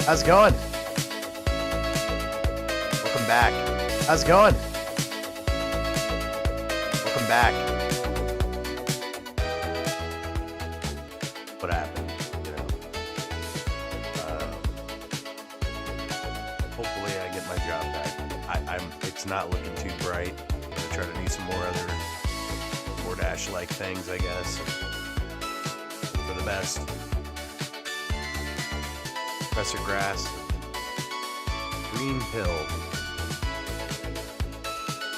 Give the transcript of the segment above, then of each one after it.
How's it going? Welcome back. How's it going? Welcome back. What happened? Hopefully I get my job back. It's not looking too bright. I'm gonna try to do some more other DoorDash-like things, I guess. For the best. Professor Grass. Green Hill.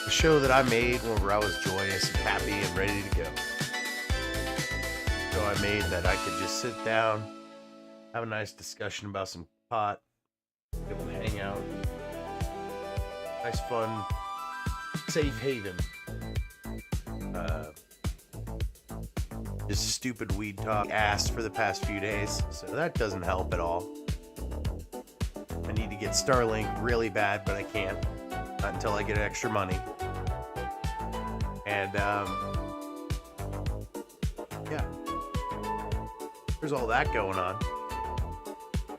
A show that I made whenever I was joyous and happy and ready to go. So I made that I could just sit down, have a nice discussion about some pot, be able to hang out. Nice, fun, safe haven. Just stupid weed talk asked for the past few days, so that doesn't help at all. I need to get Starlink really bad, but I can't. Not until I get extra money. And, yeah. There's all that going on.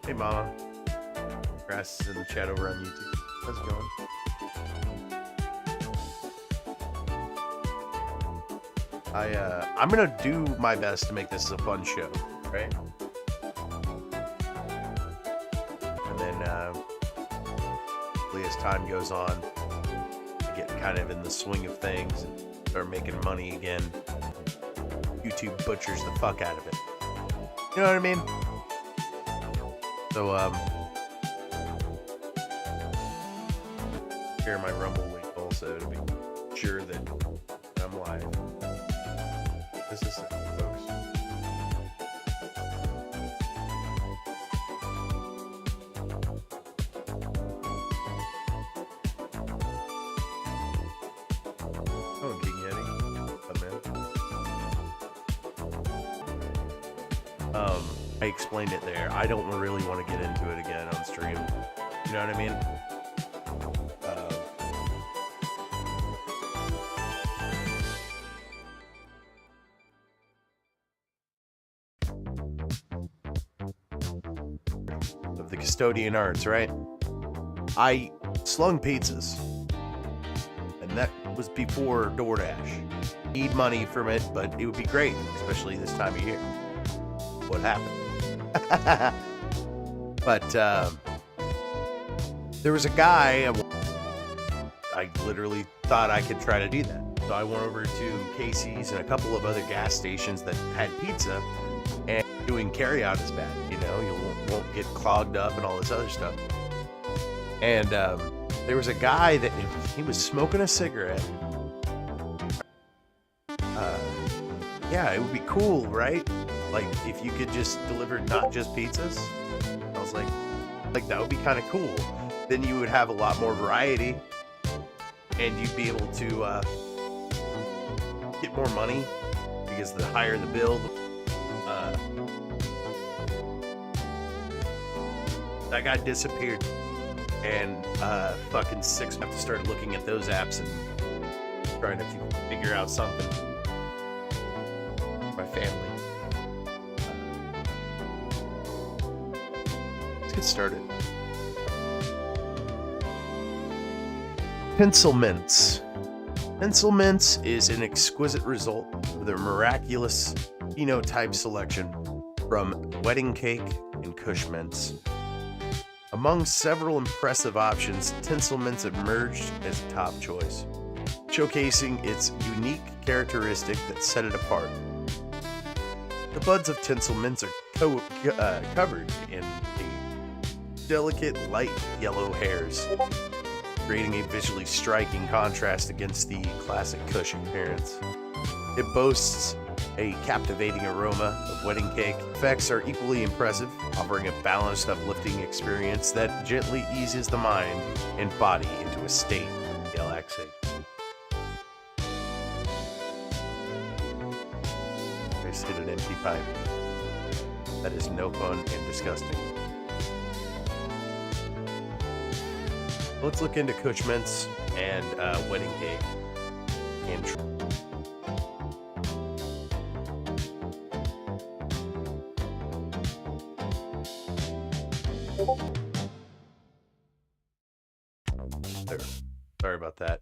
Hey, Mama. Grass is in the chat over on YouTube. How's it going? I'm gonna do my best to make this a fun show, right? And then, hopefully as time goes on, I get kind of in the swing of things and start making money again. YouTube butchers the fuck out of it. You know what I mean? So, share my Rumble link also to be sure that I'm live. This is it, folks. Oh, King Yeti. I explained it there. I don't really want to get into it again on stream. You know what I mean? Of the custodian arts, right? I slung pizzas. And that was before DoorDash. Need money from it, but it would be great, especially this time of year. What happened? But there was a guy, I literally thought I could try to do that. So I went over to Casey's and a couple of other gas stations that had pizza, and doing carryout is bad, you know, you won't get clogged up and all this other stuff. And there was a guy that he was smoking a cigarette. Yeah, it would be cool, right? Like, if you could just deliver not just pizzas. I was like that would be kind of cool. Then you would have a lot more variety, and you'd be able to get more money, because the higher the bill, that guy disappeared. And fucking 6 months, I have to start looking at those apps and trying to figure out something. My family. Let's get started. Tinsel mints. Tinsel mints is an exquisite result of their miraculous phenotype selection from wedding cake and kush mints. Among several impressive options, Tinsel mints emerged as a top choice, showcasing its unique characteristic that set it apart. The buds of Tinsel mints are covered in delicate light yellow hairs, creating a visually striking contrast against the classic kush appearance. It boasts a captivating aroma of wedding cake. Effects are equally impressive, offering a balanced, uplifting experience that gently eases the mind and body into a state of relaxation. I just hit an empty pipe. That is no fun and disgusting. Let's look into kush mints and wedding cake and Sorry about that.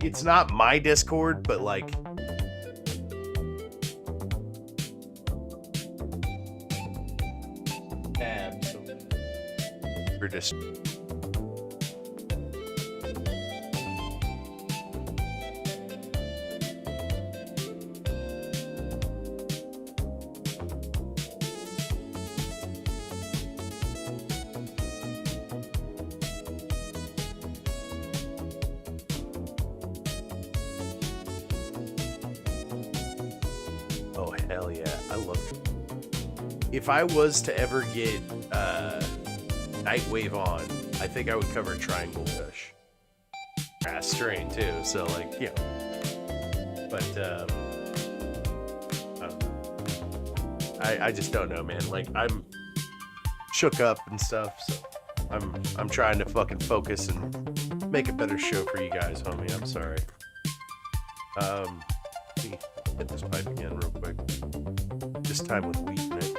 It's not my Discord, but like, tabs. We're just. Oh, hell yeah. I love it. If I was to ever get Nightwave on, I think I would cover Triangle Kush. Strain too, so like, you know. But I just don't know, man. Like, I'm shook up and stuff, so I'm trying to fucking focus and make a better show for you guys, homie. I'm sorry. Let me hit this pipe again real quick. This time with wheat in it.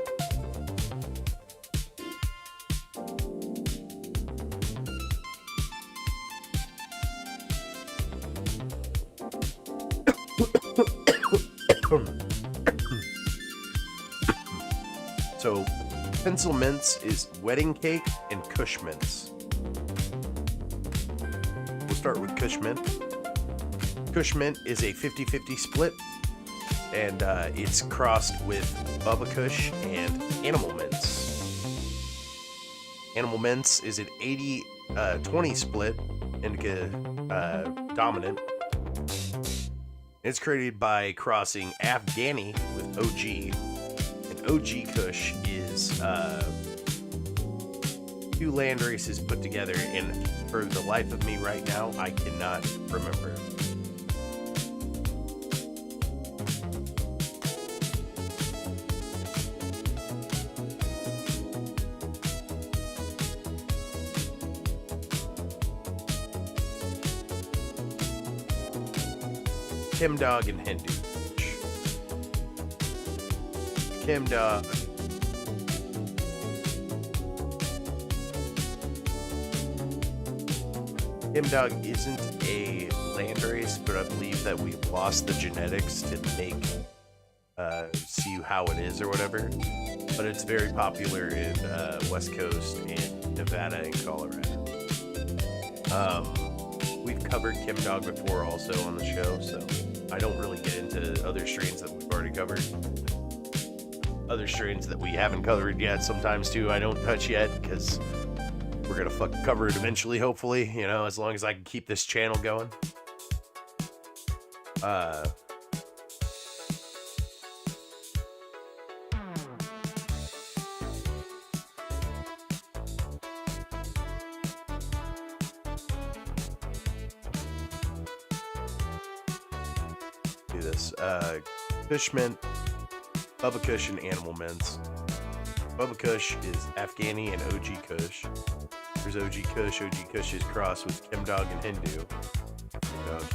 So, Tinsel mints is wedding cake and Kush mints. We'll start with Kush mint. Kush mint is a 50-50 split, and it's crossed with Bubba Kush and Animal Mints. Animal Mints is an 80-20 split, indica dominant. It's created by crossing Afghani with OG. And OG Kush is two land races put together, and for the life of me right now, I cannot remember. Kim Dog and Hindu. Kim Dog. Kim Dog isn't a land race, but I believe that we've lost the genetics to make see how it is or whatever. But it's very popular in West Coast and Nevada and Colorado. We've covered Kim Dog before also on the show, so I don't really get into other strains that we've already covered. Other strains that we haven't covered yet sometimes too, I don't touch yet, because we're gonna fucking cover it eventually, hopefully, you know, as long as I can keep this channel going. Do this. Kush mint, Bubba Kush, and Animal Mints. Bubba Kush is Afghani and OG Kush. There's OG Kush. OG Kush is crossed with Kim Dog and Hindu.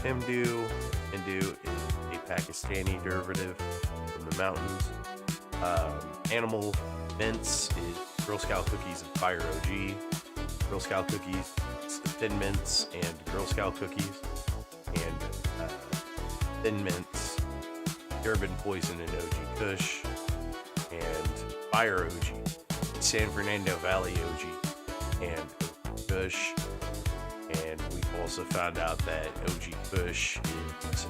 Hindu is a Pakistani derivative from the mountains. Animal Mints is Girl Scout Cookies and Fire OG. Girl Scout Cookies, Thin Mints, and Girl Scout Cookies. And Thin Mints, Durban Poison and OG Kush. And Fire OG, San Fernando Valley OG, and Kush. And we've also found out that OG Kush is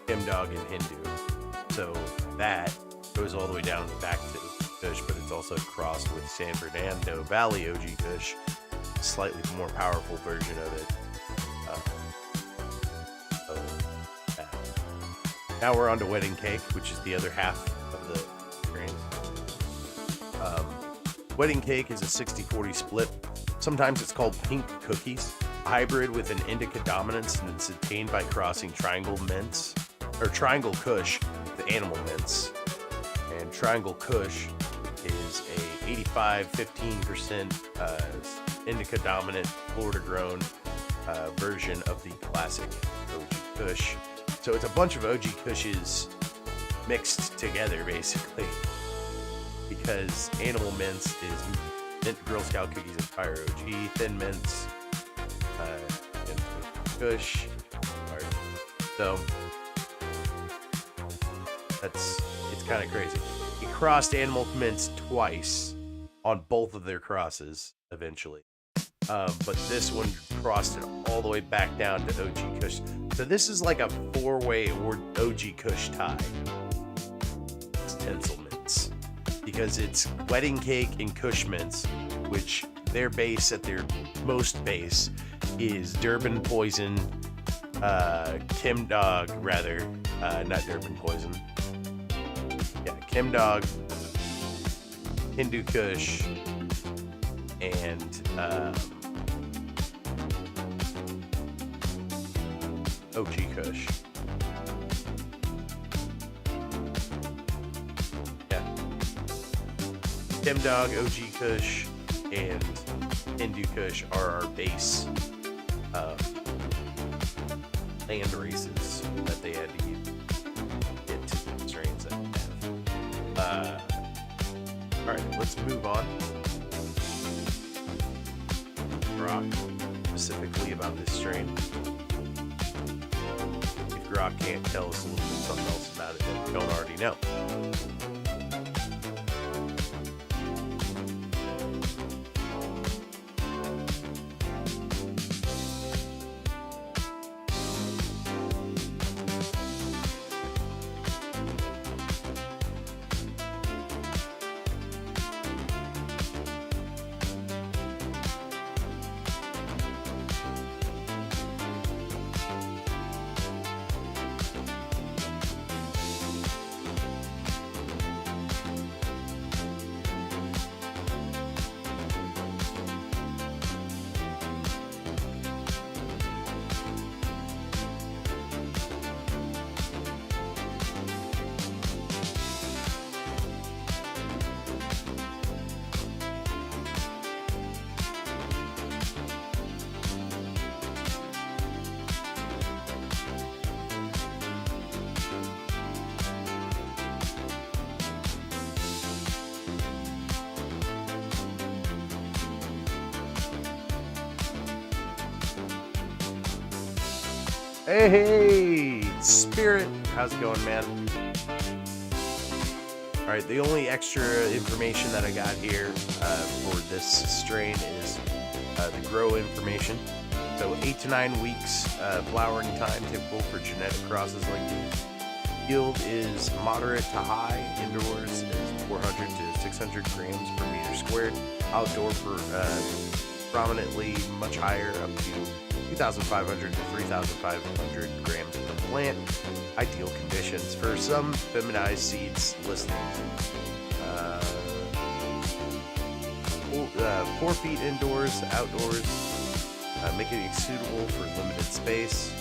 Kim Dog and Hindu. So that goes all the way down back to Kush, but it's also crossed with San Fernando Valley OG Kush, slightly more powerful version of it. Now we're on to Wedding Cake, which is the other half of the grain. Wedding Cake is a 60-40 split. Sometimes it's called pink cookies. A hybrid with an indica dominance, and it's attained by crossing Triangle Mints, or Triangle Kush with Animal Mints. And Triangle Kush is a 85-15% indica dominant, Florida grown version of the classic OG Kush. So it's a bunch of OG Kushes mixed together, basically, because Animal Mints is Girl Scout cookies and Fire OG, Thin Mints, and Kush. Alright. So it's kind of crazy. He crossed Animal Mints twice on both of their crosses eventually. But this one crossed it all the way back down to OG Kush. So this is like a 4-way or OG Kush tie. It's Tinsel Mints. Because it's Wedding Cake and Kush Mints, which their base at their most base is Durban Poison, Kim Dog, rather, not Durban Poison. Yeah, Kim Dog, Hindu Kush, and OG Kush. Yeah. Kim Dog, OG Kush, and Hindu Kush are our base land races that they had to get to the strains that we have. Alright, let's move on. Grok, specifically about this strain. If Grok can't tell us a little bit something else about it that we don't already know. Hey, Spirit, how's it going, man? All right, the only extra information that I got here for this strain is the grow information. So 8 to 9 weeks flowering time, typical for genetic crosses like these. Yield is moderate to high. Indoors is 400 to 600 grams per meter squared. Outdoor for prominently much higher, up to 2,500 to 3,500 grams per plant. Ideal conditions for some feminized seeds listed. 4 feet indoors, outdoors, making it suitable for limited space.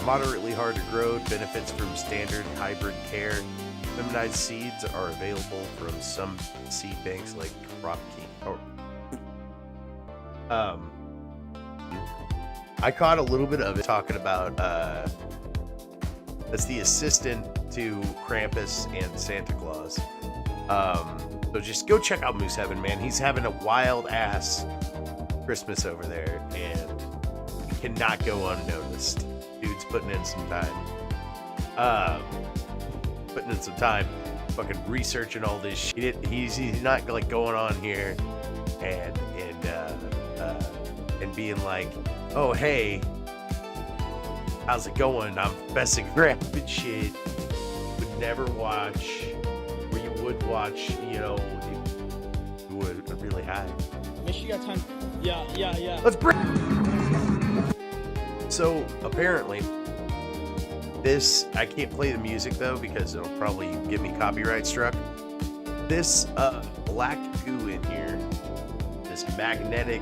Moderately hard to grow, benefits from standard hybrid care. Feminized seeds are available from some seed banks like Crop King. I caught a little bit of it talking about that's the assistant to Krampus and Santa Claus. So just go check out Moose Heaven, man. He's having a wild ass Christmas over there, and he cannot go unnoticed. Dude's putting in some time. Fucking researching all this shit. He's not like going on here and being like, oh hey, how's it going? I'm Professor Rapid shit. Would never watch, or you would watch, you know, you would really high. Make sure you got time. Yeah. Let's break. So apparently, this, I can't play the music though because it'll probably get me copyright struck. This black goo in here, this magnetic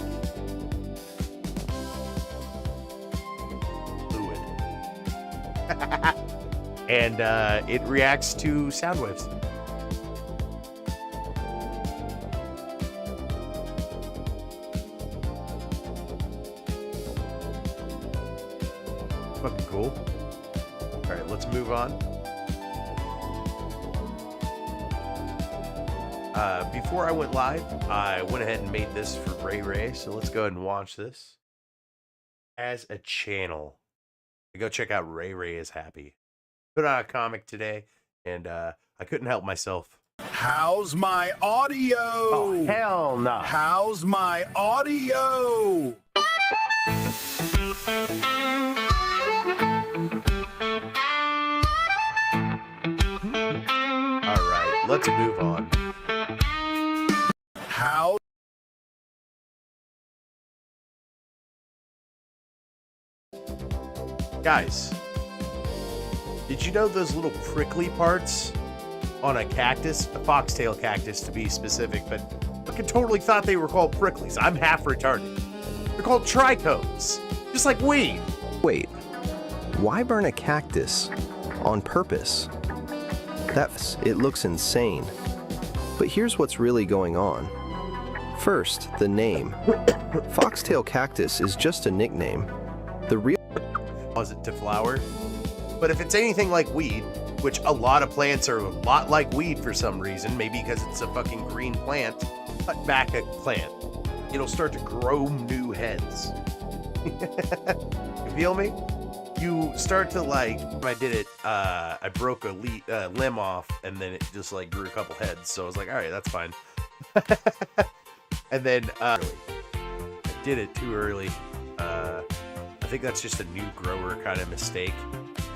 fluid, and it reacts to sound waves. Fucking cool. All right, let's move on. Before I went live, I went ahead and made this for Ray. So let's go ahead and watch this as a channel. Go check out Ray is Happy. Put out a comic today, and I couldn't help myself. How's my audio? Oh, hell no. How's my audio? All right, let's move on. How? Guys, did you know those little prickly parts on a cactus, a foxtail cactus to be specific, but I totally thought they were called pricklies. I'm half retarded. They're called trichomes, just like weed. Wait, why burn a cactus on purpose? It looks insane. But here's what's really going on. First, the name. Foxtail cactus is just a nickname. The real cause it to flower. But if it's anything like weed, which a lot of plants are a lot like weed for some reason, maybe because it's a fucking green plant, cut back a plant, it'll start to grow new heads. You feel me? You start to like, I did it, I broke a limb off and then it just like grew a couple heads. So I was like, all right, that's fine. And then I did it too early. I think that's just a new grower kind of mistake.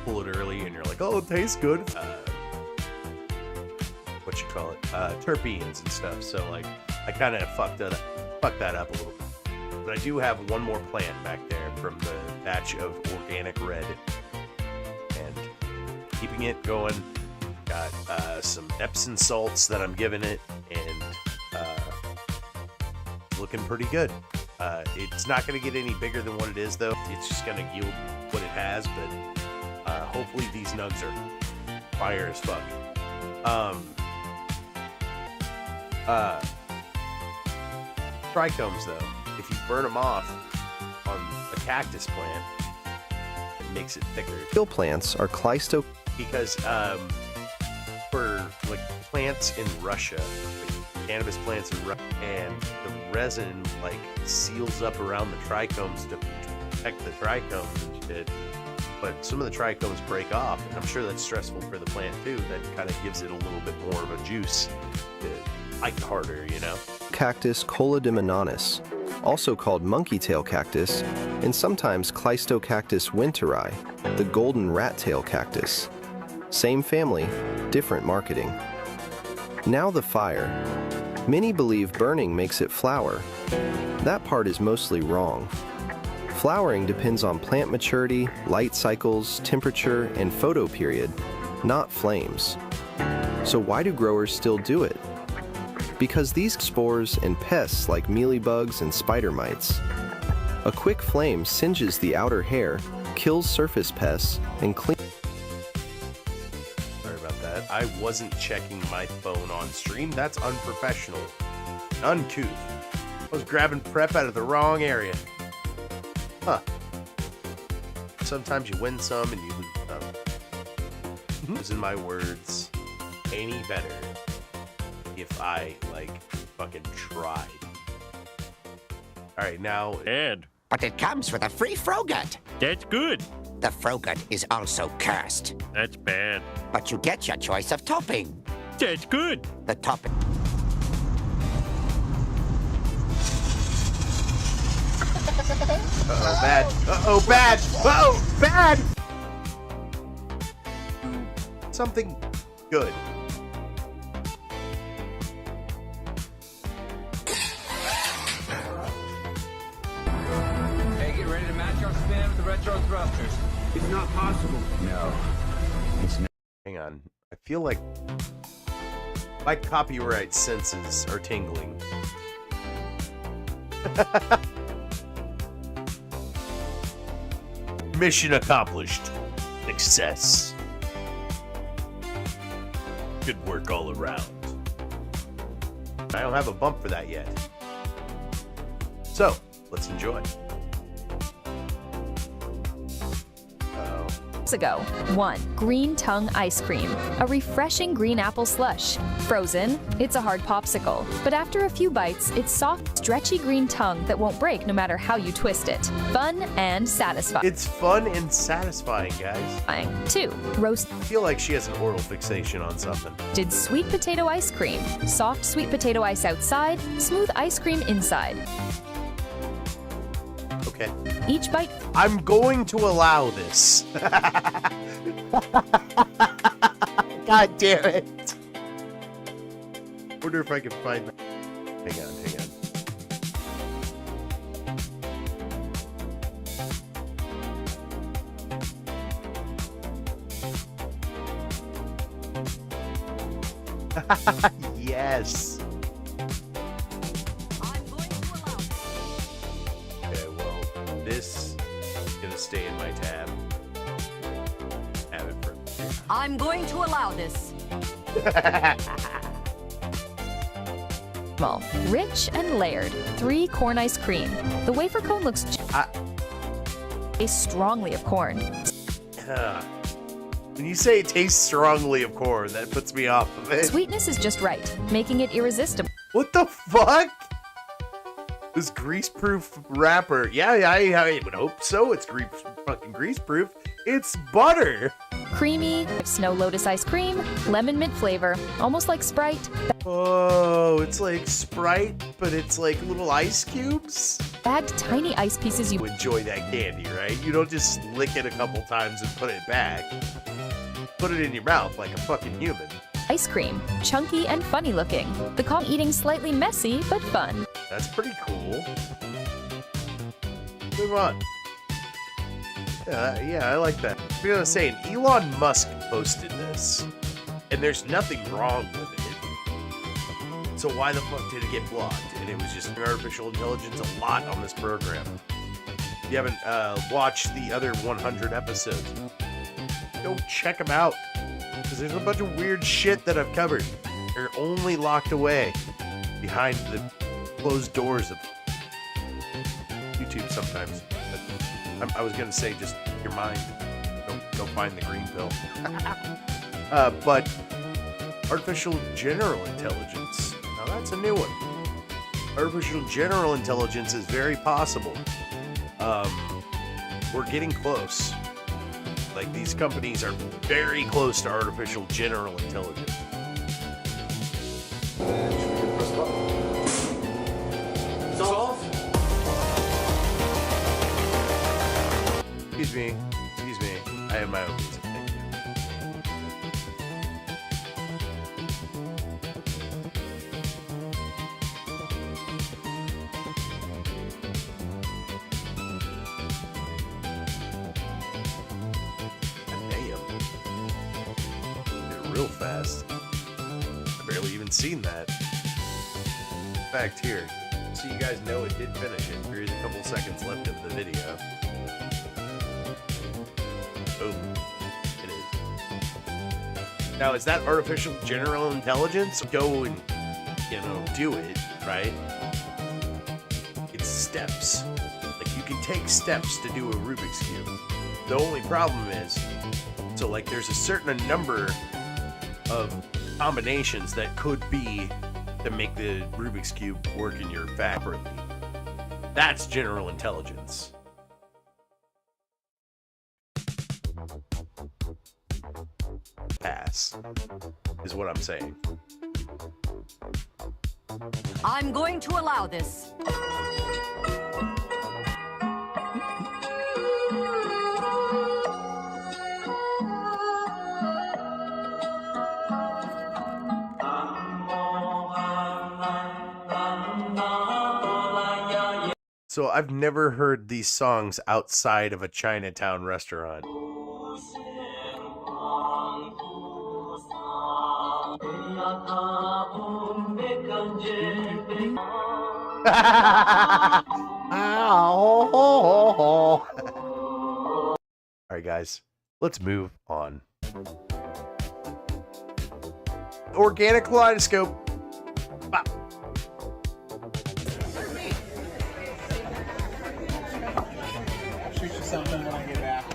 Pull it early and you're like, oh, it tastes good. What you call it? Terpenes and stuff. So like, I kind of fucked that up a little bit. But I do have one more plant back there from the batch of organic red, and keeping it going. Got some Epsom salts that I'm giving it, and looking pretty good. It's not going to get any bigger than what it is, though. It's just going to yield what it has, but hopefully these nugs are fire as fuck. Trichomes, though, if you burn them off on a cactus plant, it makes it thicker. real plants are cleisto. Because for like plants in Russia, like cannabis plants in Russia, and the resin like seals up around the trichomes to protect the trichomes and shit. But some of the trichomes break off, and I'm sure that's stressful for the plant too. That kind of gives it a little bit more of a juice to fight harder, you know? Cactus Collodimenonis, also called monkey tail cactus, and sometimes Cleistocactus winteri, the golden rat tail cactus. Same family, different marketing. Now the fire. Many believe burning makes it flower. That part is mostly wrong. Flowering depends on plant maturity, light cycles, temperature, and photo period, not flames. So why do growers still do it? Because these spores and pests like mealybugs and spider mites. A quick flame singes the outer hair, kills surface pests, and cleans. Sorry about that. I wasn't checking my phone on stream. That's unprofessional. Uncouth. I was grabbing prep out of the wrong area. Huh. Sometimes you win some and you lose some. Using my words any better if I, like, fucking tried. Alright, now... But it comes with a free Frogut. That's good. The Frogut is also cursed. That's bad. But you get your choice of topping. That's good. The topping. Uh-oh, bad. Uh-oh, bad. Uh-oh, bad. Something good. Hey, get ready to match our spin with the retro thrusters. It's not possible. No. It's not. Hang on. I feel like my copyright senses are tingling. Mission accomplished. Success. Good work all around. I don't have a bump for that yet. So, let's enjoy. months ago. 1. Green tongue ice cream, a refreshing green apple slush. Frozen, it's a hard popsicle, but after a few bites, it's soft, stretchy green tongue that won't break no matter how you twist it. Fun and satisfying. It's fun and satisfying, guys. 2. Roasted I feel like she has an oral fixation on something. sweet potato ice cream, soft sweet potato ice outside, smooth ice cream inside. Okay. Each bite I'm going to allow this. God damn it. Wonder if I can find that. Hang on. Yes. Okay, well, this is gonna stay in my tab. Have it for. I'm going to allow this. small, rich and layered. 3 corn ice cream. The wafer cone looks tastes strongly of corn. When you say it tastes strongly of corn, that puts me off of it. Sweetness is just right, making it irresistible. What the fuck? This grease-proof wrapper. Yeah, I would hope so. It's fucking grease-proof. It's butter. Creamy, snow lotus ice cream, lemon mint flavor, almost like Sprite. Oh, it's like Sprite, but it's like little ice cubes. Bagged tiny ice pieces You enjoy that candy, right? You don't just lick it a couple times and put it back. Put it in your mouth like a fucking human. Ice cream, chunky and funny looking. The eating slightly messy but fun. That's pretty cool. Move on. Yeah, I like that. I'm gonna say, Elon Musk posted this, and there's nothing wrong with it. So why the fuck did it get blocked? And it was just artificial intelligence a lot on this program. If you haven't watched the other 100 episodes, go check them out. Because there's a bunch of weird shit that I've covered. They're only locked away behind the closed doors of YouTube sometimes. But I was going to say, just your mind. Go find the green pill. But artificial general intelligence. Now that's a new one. Artificial general intelligence is very possible. We're getting close. Like, these companies are very close to artificial general intelligence. Excuse me. I have my own music. Thank you. Real fast. I've barely even seen that. In fact, here, so you guys know it did finish it. Here's a couple seconds left of the video. Boom. It is. Now, is that artificial general intelligence? Go and, do it, right? It's steps. Like, you can take steps to do a Rubik's Cube. The only problem is, so, like, there's a certain number of combinations that could be to make the Rubik's Cube work in your fabric. That's general intelligence. Pass is what I'm saying. I'm going to allow this. So I've never heard these songs outside of a Chinatown restaurant. Alright guys, let's move on. Organic kaleidoscope. Bop. Shoot you something when I get back.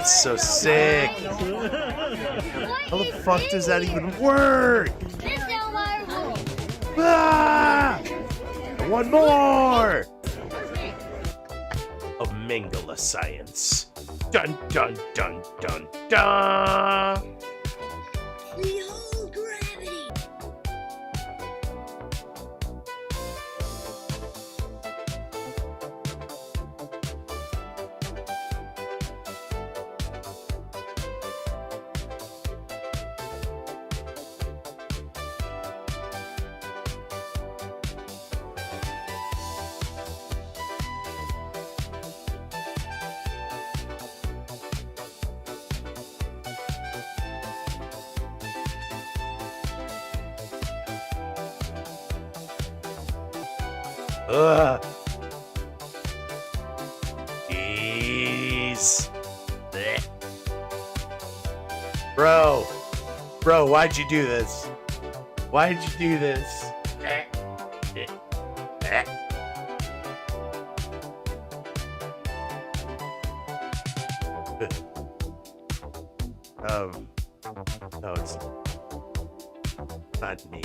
That's so sick. How the fuck does that even work? Ah! One more! Of Mangala science. Dun dun dun dun dun! Behold gravity! Ugh. Jeez. Blech. Bro, why'd you do this? Why'd you do this? No, it's not me.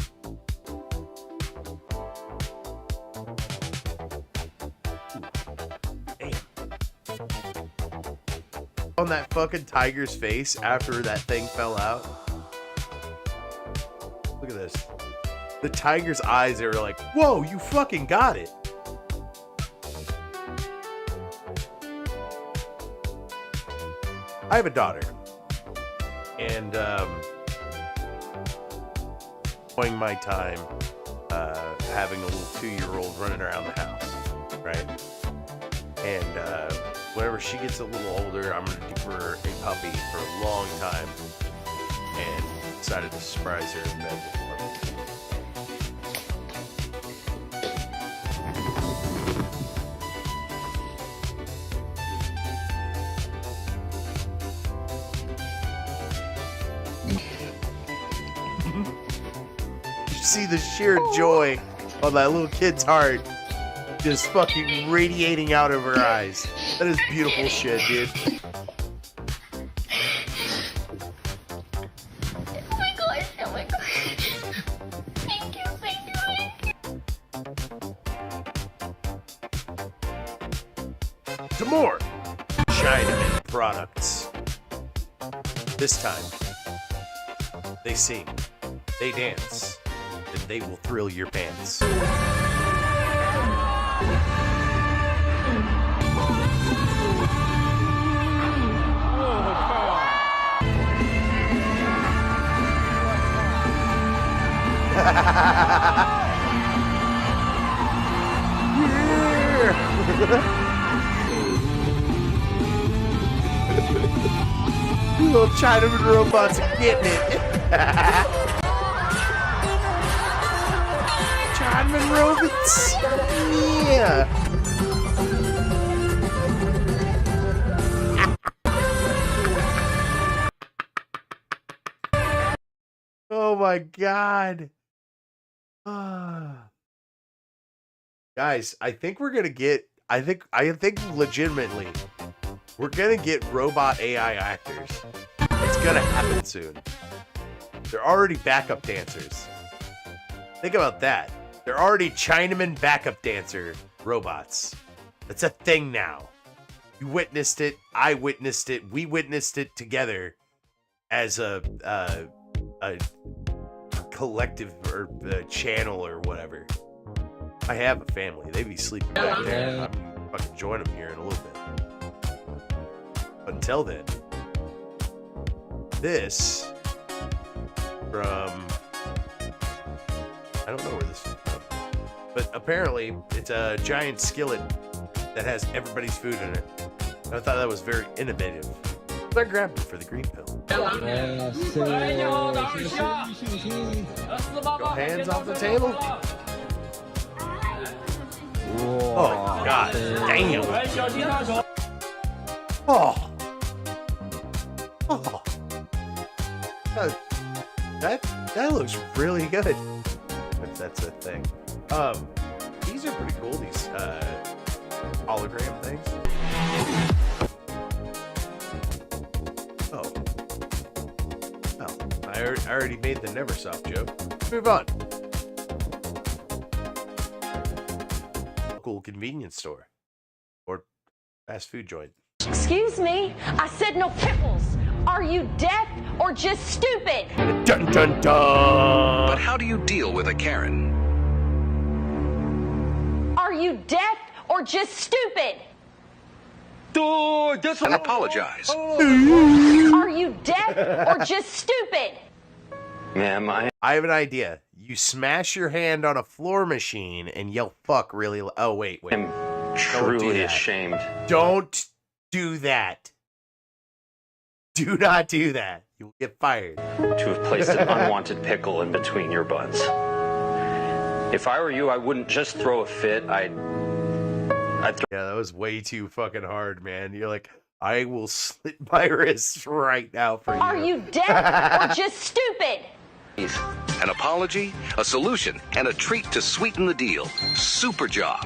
On that fucking tiger's face after that thing fell out. Look at this. The tiger's eyes, they were like, whoa, you fucking got it. I have a daughter. And, enjoying my time, having a little 2-year-old running around the house, right? And, whenever she gets a little older, I'm going to keep her a puppy for a long time. And decided to surprise her in bed with her. You see the sheer joy on that little kid's heart just fucking radiating out of her eyes. That is beautiful shit, dude. Oh my god, oh my god. Thank you, thank you. To more Chinaman products. This time, they sing, they dance, and they will thrill your pants. Little Chinaman robots are getting it. Chinaman robots. Yeah. Oh my god. Guys, I think we're gonna get. I think legitimately, we're gonna get robot AI actors. It's gonna happen soon. They're already backup dancers. Think about that. They're already Chinaman backup dancer robots. That's a thing now. You witnessed it. I witnessed it. We witnessed it together as a collective or channel or whatever. I have a family. They be sleeping back there. I'm gonna fucking join them here in a little bit. But until then, this from, I don't know where this is from, but apparently it's a giant skillet that has everybody's food in it. I thought that was very innovative. So I grabbed it for the green pill. Go hands off the table. Oh god damn. Oh. That looks really good. If that's a thing. These are pretty cool, these hologram things. I already made the never stop joke. Move on. Local convenience store or fast food joint. Excuse me, I said no pickles. Are you deaf or just stupid? Dun dun dun. But how do you deal with a Karen? Are you deaf or just stupid? And apologize. Are you deaf or just stupid? Ma'am, I have an idea. You smash your hand on a floor machine and yell "fuck" really. Oh wait. I'm truly ashamed. Don't do that. Do not do that. You will get fired. To have placed an unwanted pickle in between your buns. If I were you, I wouldn't just throw a fit. Yeah, that was way too fucking hard, man. You're like, I will slit my wrists right now for you. Are you deaf or just stupid? An apology, a solution, and a treat to sweeten the deal. Super job.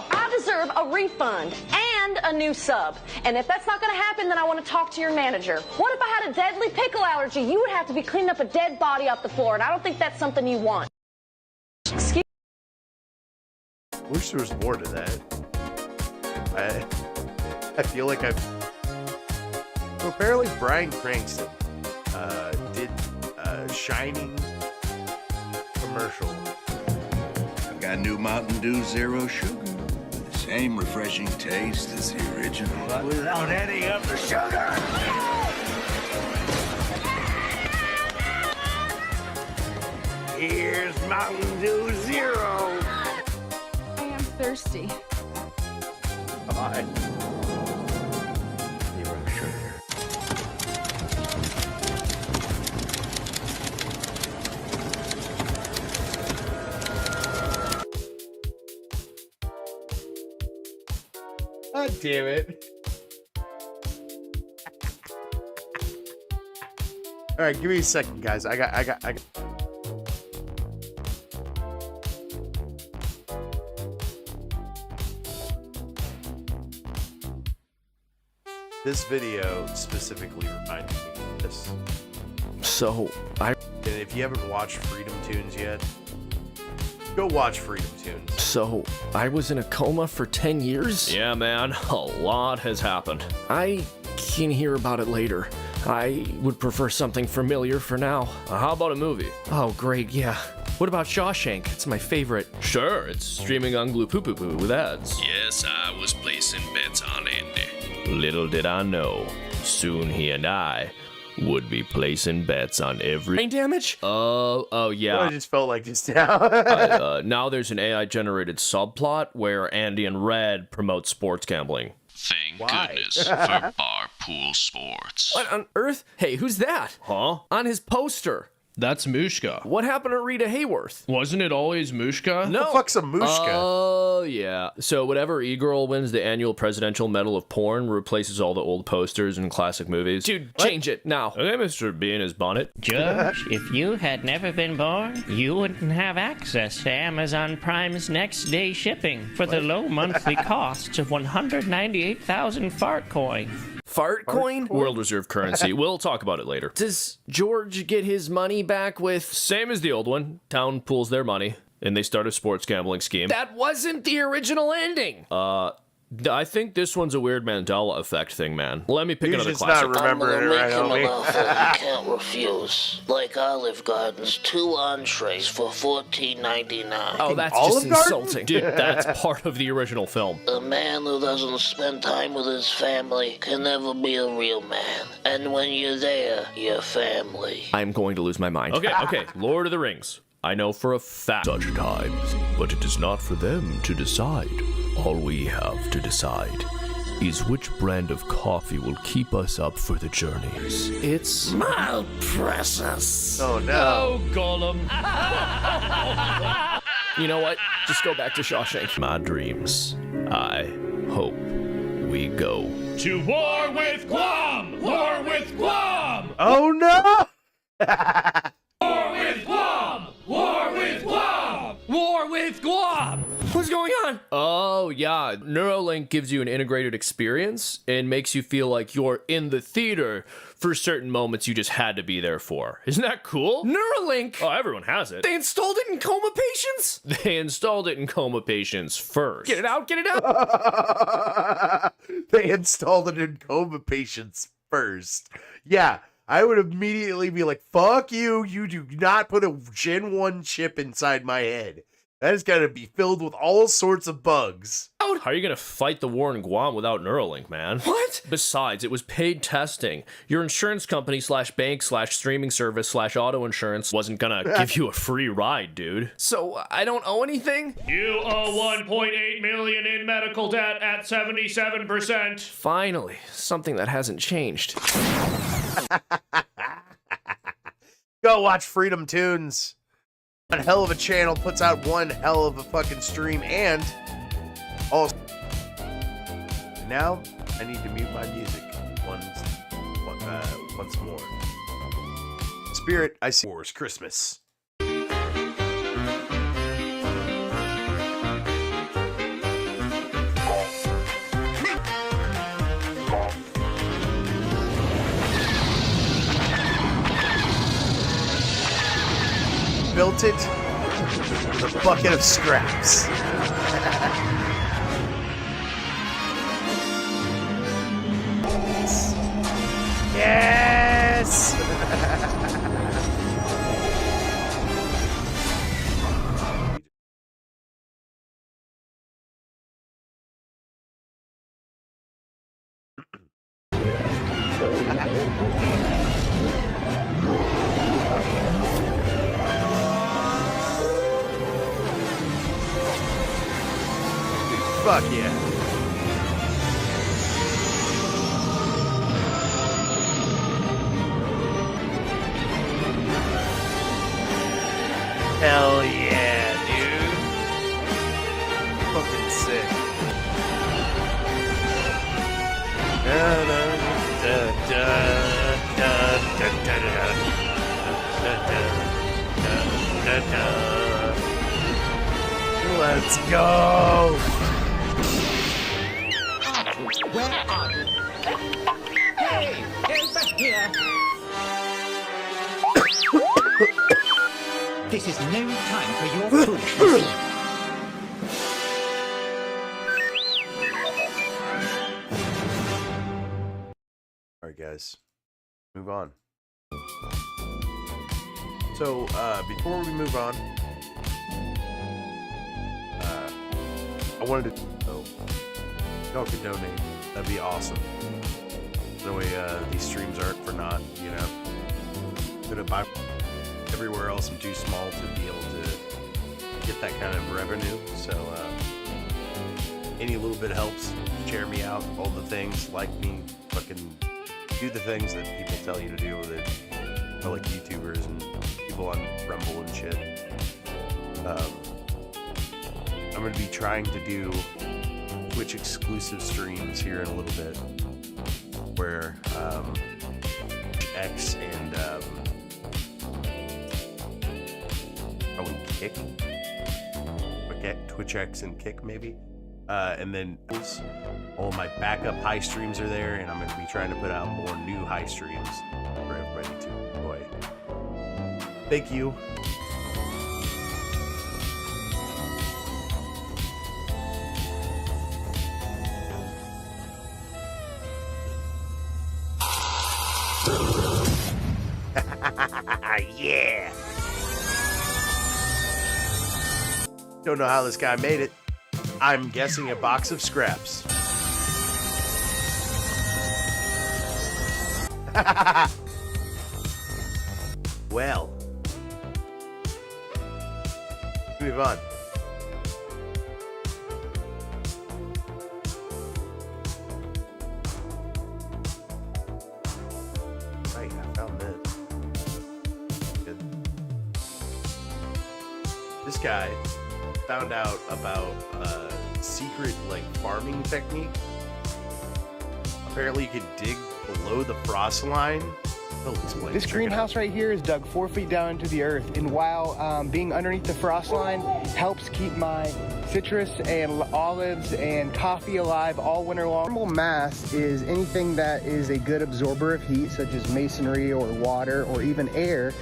I deserve a refund and a new sub. And if that's not going to happen, then I want to talk to your manager. What if I had a deadly pickle allergy? You would have to be cleaning up a dead body off the floor, and I don't think that's something you want. Excuse Wish there was more to that. I feel like I've... So apparently Bryan Cranston did a Shining commercial. I've got new Mountain Dew Zero Sugar. The same refreshing taste as the original. But without any of the sugar. Here's Mountain Dew Zero. I am thirsty. God. Zero sugar. God damn it. All right, give me a second, guys. I got. This video specifically reminded me of this. So, And if you haven't watched Freedom Tunes yet, go watch Freedom Tunes. So, I was in a coma for 10 years? Yeah, man, a lot has happened. I can hear about it later. I would prefer something familiar for now. How about a movie? Oh, great, yeah. What about Shawshank? It's my favorite. Sure, it's streaming on Glue Poo Poo Poo with ads. Yes, I was placing bets on Andy. Little did I know, soon he and I would be placing bets on every... Brain damage? Oh, yeah. I just felt like just now. Now there's an AI-generated subplot where Andy and Red promote sports gambling. Thank goodness for bar pool sports. What on earth? Hey, who's that? Huh? On his poster. That's Mushka. What happened to Rita Hayworth? Wasn't it always Mushka? No. What the fuck's a Mushka? Oh, yeah. So whatever e-girl wins the annual Presidential Medal of Porn replaces all the old posters and classic movies. Dude, change it now. Okay, Mr. B in his bonnet. George, if you had never been born, you wouldn't have access to Amazon Prime's next day shipping for the low monthly costs of 198,000 fart coin. Fart coin? World reserve currency. We'll talk about it later. Does George get his money back with... Same as the old one. Town pools their money, and they start a sports gambling scheme. That wasn't the original ending! I think this one's a weird Mandela effect thing, man. Let me pick You're another just classic. not remembering it right, homie. You can't refuse. Like Olive Garden's 2 entrees for $14.99. Oh, that's Olive just Garden? insulting. Dude, that's part of the original film. A man who doesn't spend time with his family can never be a real man. And when you're there, you're family. I'm going to lose my mind. Okay, Lord of the Rings. I know for a fact such times, but it is not for them to decide. All we have to decide is which brand of coffee will keep us up for the journeys. It's My precious. Oh no. Gollum. You know what? Just go back to Shawshank. My dreams. I hope we go To war with Guam! War with Guam! Oh no. War with Guam! War with Guam! War with Guam! What's going on? Oh, yeah. Neuralink gives you an integrated experience and makes you feel like you're in the theater for certain moments you just had to be there for. Isn't that cool? Neuralink? Oh, everyone has it. They installed it in coma patients? They installed it in coma patients first. Get it out, get it out! They installed it in coma patients first. Yeah, I would immediately be like, fuck you, you do not put a Gen 1 chip inside my head. That is going to be filled with all sorts of bugs. How are you going to fight the war in Guam without Neuralink, man? What? Besides, it was paid testing. Your insurance company /bank /streaming service /auto insurance wasn't going to give you a free ride, dude. So I don't owe anything? You owe 1.8 million in medical debt at 77%. Finally, something that hasn't changed. Go watch Freedom Tunes. One hell of a channel, puts out one hell of a fucking stream, and also now I need to mute my music once more. Spirit, I see Wars Christmas. Built it with a bucket of scraps. Yes! Fuck yeah. Hell yeah, dude. Fucking sick. Let's go. Where are you? Hey, get back here! This is no time for your foolishness. Alright guys, move on. So, before we move on, I wanted to... y'all could donate. That'd be awesome. That way, these streams aren't for naught, you know. Gonna buy everywhere else. I'm too small to be able to get that kind of revenue. So, any little bit helps. Share me out. All the things. Like me. Fucking do the things that people tell you to do with it. I like YouTubers and people on Rumble and shit. I'm gonna be trying to do Twitch exclusive streams here in a little bit, where X and Kick, Twitch X and Kick maybe, and then all my backup high streams are there, and I'm gonna be trying to put out more new high streams for everybody to enjoy. Thank you. Yeah. Don't know how this guy made it. I'm guessing a box of scraps. Well, move on. Right, I found this. Good. This guy found out about a secret farming technique. Apparently you could dig below the frost line He'll explain. This Check it greenhouse right here is dug 4 feet down into the earth, and while being underneath the frost line helps keep my citrus and olives and coffee alive all winter long. Thermal mass is anything that is a good absorber of heat, such as masonry or water or even air,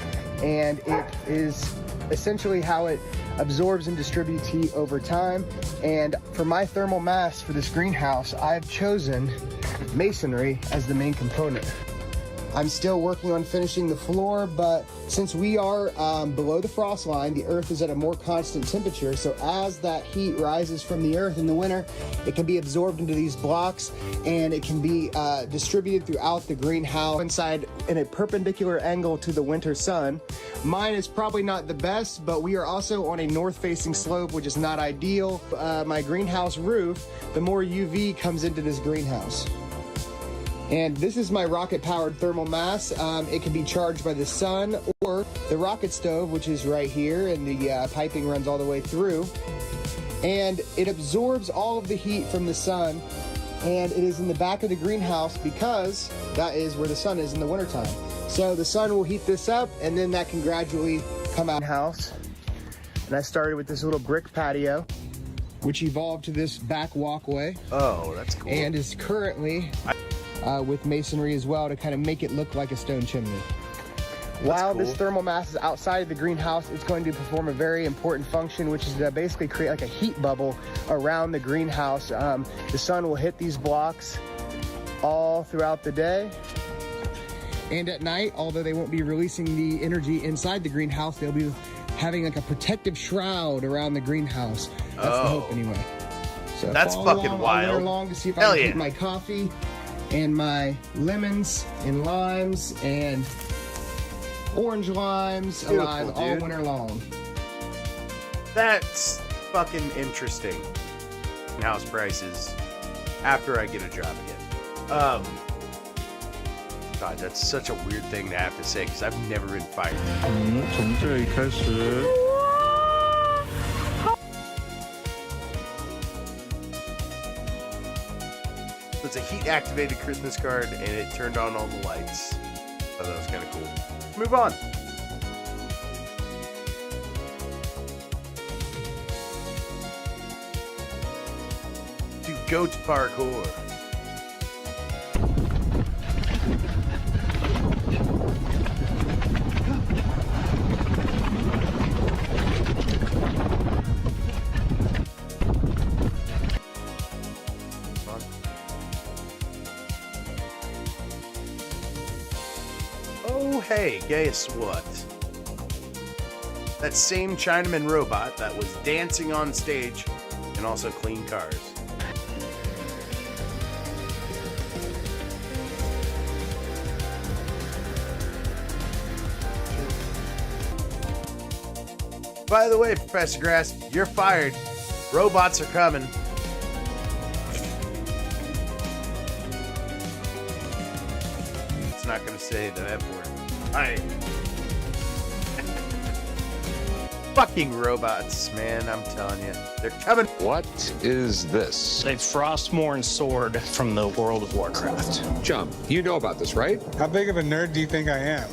and it is essentially how it absorbs and distributes heat over time. And for my thermal mass for this greenhouse, I've chosen masonry as the main component. I'm still working on finishing the floor, but since we are below the frost line, the earth is at a more constant temperature. So as that heat rises from the earth in the winter, it can be absorbed into these blocks and it can be distributed throughout the greenhouse inside in a perpendicular angle to the winter sun. Mine is probably not the best, but we are also on a north-facing slope, which is not ideal. My greenhouse roof, the more UV comes into this greenhouse. And this is my rocket-powered thermal mass. It can be charged by the sun or the rocket stove, which is right here, and the piping runs all the way through. And it absorbs all of the heat from the sun, and it is in the back of the greenhouse because that is where the sun is in the wintertime. So the sun will heat this up, and then that can gradually come out of the house. And I started with this little brick patio, which evolved to this back walkway. Oh, that's cool. And is currently with masonry as well to kind of make it look like a stone chimney. While this thermal mass is outside of the greenhouse, it's going to perform a very important function, which is to basically create like a heat bubble around the greenhouse. The sun will hit these blocks all throughout the day. And at night, although they won't be releasing the energy inside the greenhouse, they'll be having like a protective shroud around the greenhouse. That's the hope anyway. So that's fucking wild. All winter long to see if I can keep my coffee and my lemons and limes and orange limes alive all winter long. That's fucking interesting. House prices after I get a job again. God, that's such a weird thing to have to say because I've never been fired. 从这里开始。 It's a heat-activated Christmas card, and it turned on all the lights. Oh, that was kind of cool. Move on. Do goat parkour. Oh, hey, guess what? That same Chinaman robot that was dancing on stage can also clean cars. By the way, Professor Grass, you're fired. Robots are coming. It's not going to say the F word. Fucking robots, man, I'm telling you. They're coming. What is this? A Frostmourne sword from the World of Warcraft. Chum, you know about this, right? How big of a nerd do you think I am?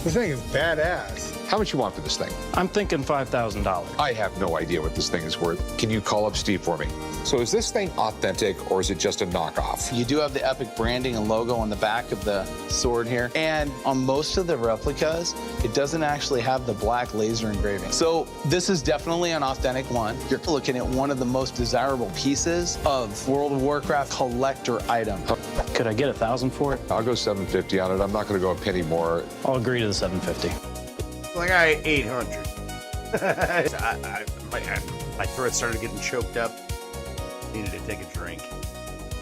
This thing is badass. How much you want for this thing? I'm thinking $5,000. I have no idea what this thing is worth. Can you call up Steve for me? So is this thing authentic or is it just a knockoff? You do have the Epic branding and logo on the back of the sword here. And on most of the replicas, it doesn't actually have the black laser engraving. So this is definitely an authentic one. You're looking at one of the most desirable pieces of World of Warcraft collector item. Could I get 1,000 for it? I'll go $750 on it. I'm not going to go a penny more. I'll agree to the $750. Like I 800. My throat started getting choked up. Needed to take a drink,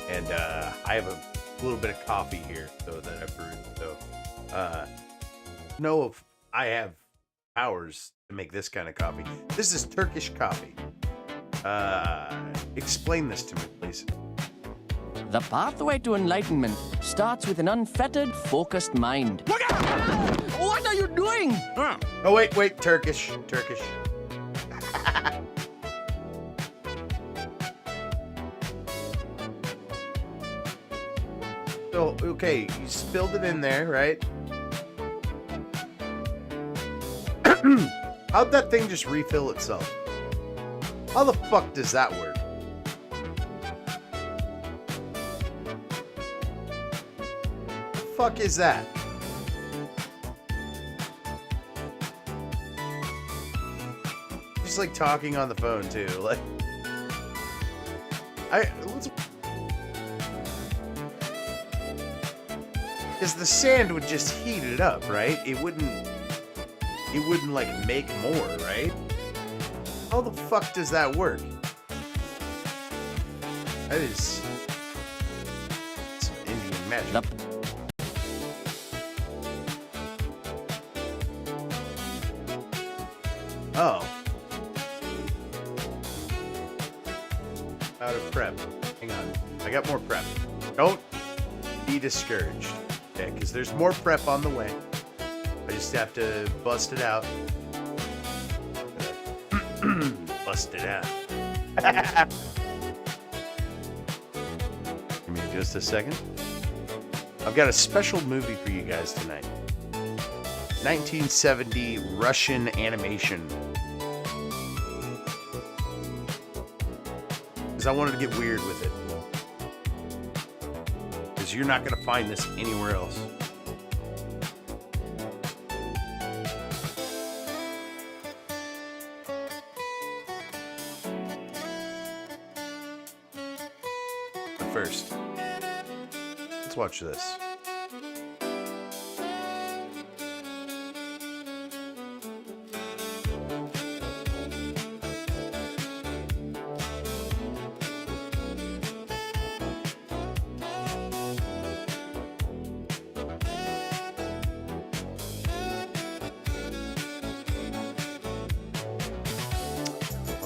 and I have a little bit of coffee here, so that I brewed. So, know if I have powers to make this kind of coffee. This is Turkish coffee. Explain this to me, please. The pathway to enlightenment starts with an unfettered, focused mind. Look out! What are you doing? Oh, wait, Turkish. So So, okay, you spilled it in there, right? How'd that thing just refill itself? How the fuck does that work? The fuck is that? Just like talking on the phone too, like because the sand would just heat it up, right? It wouldn't like make more, right? How the fuck does that work? That is some Indian magic. Oh. Out of prep. Hang on. I got more prep. Don't be discouraged. Okay, because there's more prep on the way. I just have to bust it out. Bust it out. Give me just a second. I've got a special movie for you guys tonight. 1970 Russian animation. Because I wanted to get weird with it. Because you're not going to find this anywhere else. But first, let's watch this.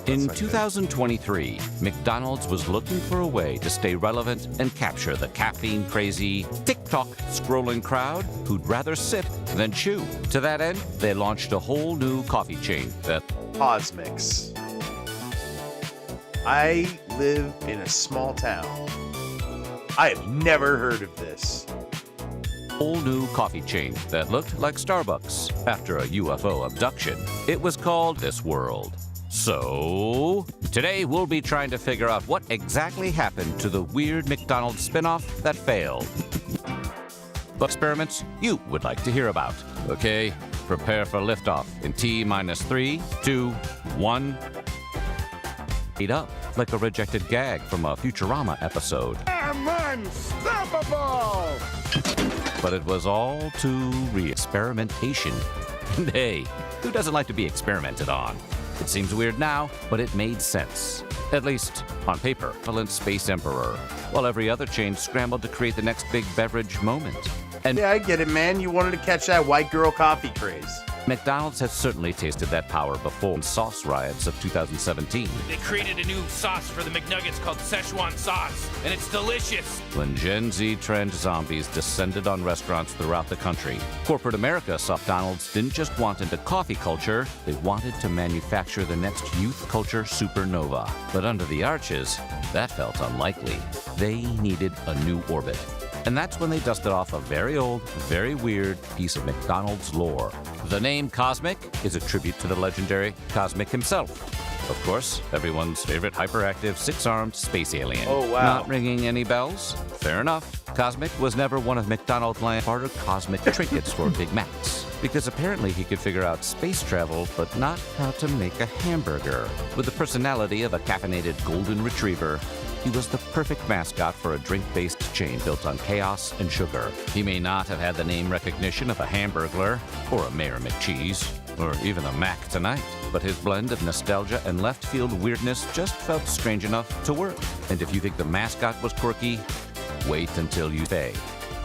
In 2023, McDonald's was looking for a way to stay relevant and capture the caffeine-crazy, TikTok scrolling crowd who'd rather sip than chew. To that end, they launched a whole new coffee chain that... Cosmix. I live in a small town. I have never heard of this. Whole new coffee chain that looked like Starbucks after a UFO abduction. It was called This World. So, today we'll be trying to figure out what exactly happened to the weird McDonald's spinoff that failed. Experiments you would like to hear about. Okay, prepare for liftoff in T-3, 2, 1. Eat up like a rejected gag from a Futurama episode. I'm unstoppable! But it was all too re-experimentation. And hey, who doesn't like to be experimented on? It seems weird now, but it made sense. At least on paper. Violent Space Emperor, while every other chain scrambled to create the next big beverage moment. And yeah, I get it, man. You wanted to catch that white girl coffee craze. McDonald's has certainly tasted that power before in sauce riots of 2017. They created a new sauce for the McNuggets called Szechuan sauce, and it's delicious. When Gen Z trend zombies descended on restaurants throughout the country, corporate America saw McDonald's didn't just want into coffee culture, they wanted to manufacture the next youth culture supernova. But under the arches, that felt unlikely. They needed a new orbit. And that's when they dusted off a very old, very weird piece of McDonald's lore. The name Cosmic is a tribute to the legendary Cosmic himself. Of course, everyone's favorite hyperactive, six-armed space alien. Oh, wow. Not ringing any bells? Fair enough. Cosmic was never one of McDonald's land's harder cosmic trinkets for Big Macs. Because apparently he could figure out space travel, but not how to make a hamburger. With the personality of a caffeinated golden retriever, he was the perfect mascot for a drink-based chain built on chaos and sugar. He may not have had the name recognition of a Hamburglar, or a Mayor McCheese, or even a Mac Tonight, but his blend of nostalgia and left-field weirdness just felt strange enough to work. And if you think the mascot was quirky, wait until you say.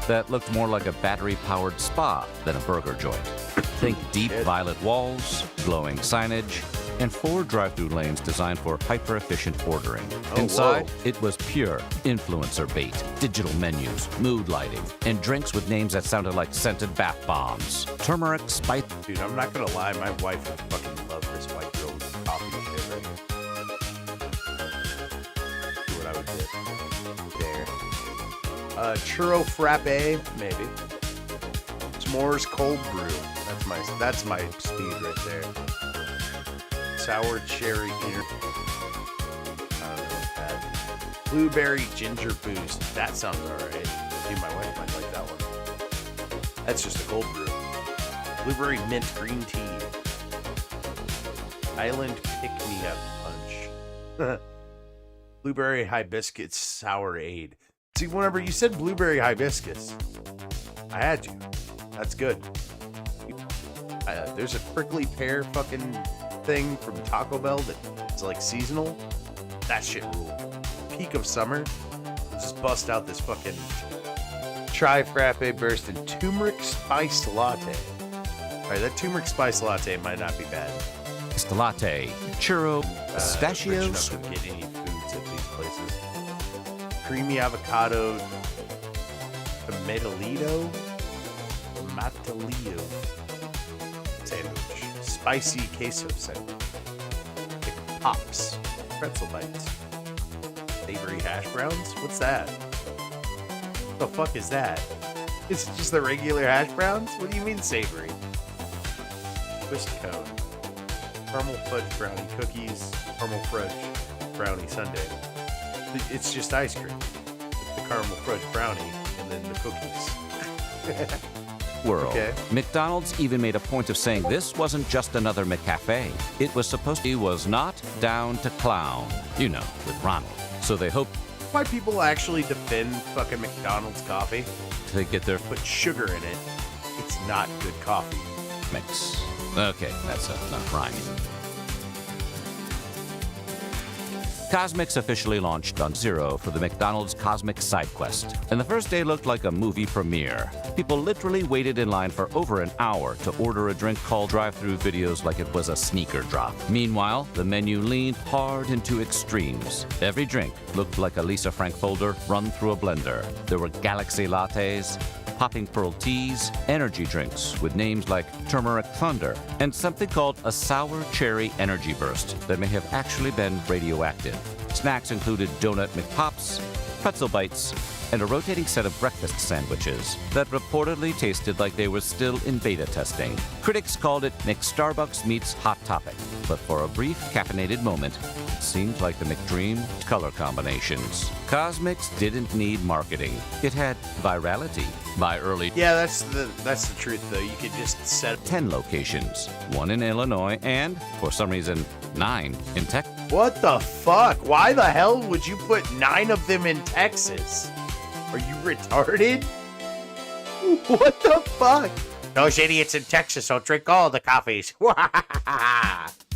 That looked more like a battery-powered spa than a burger joint. Think deep violet walls, glowing signage, and 4 drive-through lanes designed for hyper-efficient ordering. Inside, it was pure influencer bait, digital menus, mood lighting, and drinks with names that sounded like scented bath bombs. Turmeric, spice... Dude, I'm not gonna lie, my wife would fucking love this white girl coffee shit right here. See what I would get. There. Churro frappe, maybe. S'mores cold brew. That's my speed right there. Sour cherry inner. I don't know what that. Blueberry ginger boost. That sounds alright. Maybe my wife might like that one. That's just a cold brew. Blueberry mint green tea. Island pick-me-up punch. Blueberry hibiscus sourade. See, whenever you said blueberry hibiscus, I had you. That's good. There's a prickly pear fucking thing from Taco Bell that's like seasonal. That shit rule. Peak of summer. Just bust out this fucking tri-frappe burst and turmeric spice latte. Alright, that turmeric spice latte might not be bad. It's latte, churro, pistachios. Rich enough to get any foods at these places. Creamy avocado, tomatillo sandwich, spicy queso sandwich, pick pops, pretzel bites, savory hash browns. What's that? What the fuck is that? Is it just the regular hash browns? What do you mean savory? Twist cone, caramel fudge brownie cookies, caramel fudge brownie sundae. It's just ice cream. The caramel fudge brownie and then the cookies. World. Okay. McDonald's even made a point of saying this wasn't just another McCafe. It was supposed to be was not down to clown. You know, with Ronald. So they hope why people actually defend fucking McDonald's coffee. To get their put sugar in it. It's not good coffee. Mix. Okay, that's not rhyming. Cosmix officially launched on Zero for the McDonald's Cosmic Side Quest, and the first day looked like a movie premiere. People literally waited in line for over an hour to order a drink called drive-through videos like it was a sneaker drop. Meanwhile, the menu leaned hard into extremes. Every drink looked like a Lisa Frank folder run through a blender. There were Galaxy lattes, popping pearl teas, energy drinks with names like Turmeric Thunder, and something called a Sour Cherry Energy Burst that may have actually been radioactive. Snacks included Donut McPops, pretzel bites, and a rotating set of breakfast sandwiches that reportedly tasted like they were still in beta testing. Critics called it McStarbucks meets Hot Topic, but for a brief caffeinated moment, it seemed like the McDream color combinations. Cosmix didn't need marketing. It had virality. By early... Yeah, that's the truth, though. You could just set 10 locations, 1 in Illinois, and, for some reason, 9 in Texas. What the fuck? Why the hell would you put 9 of them in Texas? Are you retarded? What the fuck? Those idiots in Texas don't drink all the coffees. What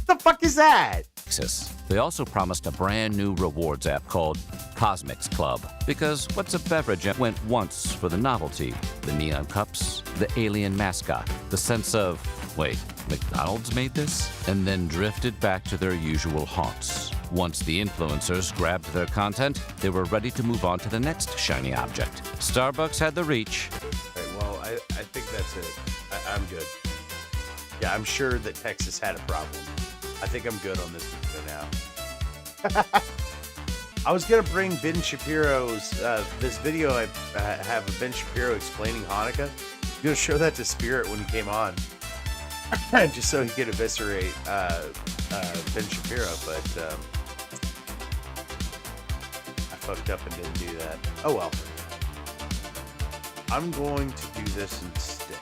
the fuck is that? Texas. They also promised a brand new rewards app called Cosmix Club. Because what's a beverage that went once for the novelty? The neon cups, the alien mascot, the sense of, wait, McDonald's made this? And then drifted back to their usual haunts. Once the influencers grabbed their content, they were ready to move on to the next shiny object. Starbucks had the reach. Okay, well, I think that's it. I'm good. Yeah, I'm sure that Texas had a problem. I think I'm good on this video now. I was going to bring Ben Shapiro's, this video I have of Ben Shapiro explaining Hanukkah. I'm going to show that to Spirit when he came on. Just so he could eviscerate Ben Shapiro, but I fucked up and didn't do that. Oh well. I'm going to do this instead.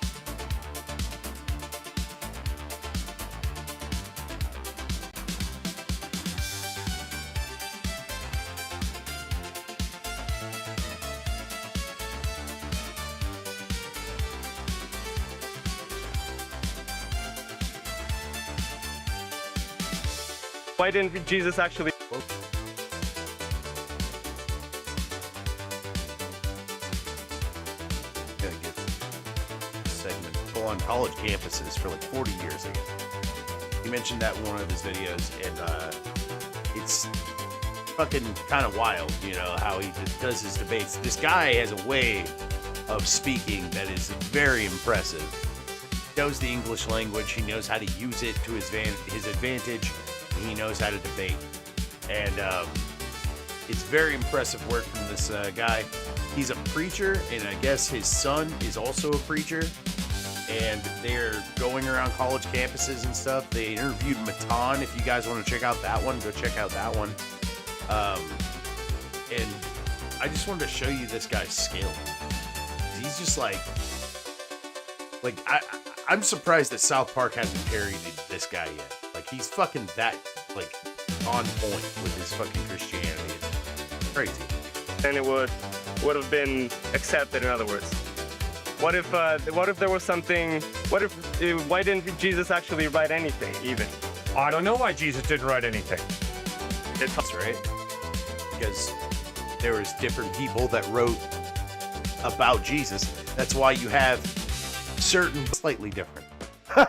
Why didn't Jesus actually... Gonna get this segment full on college campuses for like 40 years ago. He mentioned that in one of his videos, and it's fucking kind of wild, you know, how he does his debates. This guy has a way of speaking that is very impressive. He knows the English language, he knows how to use it to his advantage. He knows how to debate, and it's very impressive work from this guy. he's a preacher, and I guess his son is also a preacher. And they're going around college campuses and stuff. They interviewed Matan. If you guys want to check out that one, go check out that one. And I just wanted to show you this guy's skill. He's just I'm surprised that South Park hasn't carried this guy yet. Like, he's fucking that, like, on point with his fucking Christianity. It's crazy. And it would have been accepted, in other words. What if there was something? Why didn't Jesus actually write anything, even? I don't know why Jesus didn't write anything. That's right. Because there was different people that wrote about Jesus. That's why you have certain slightly different.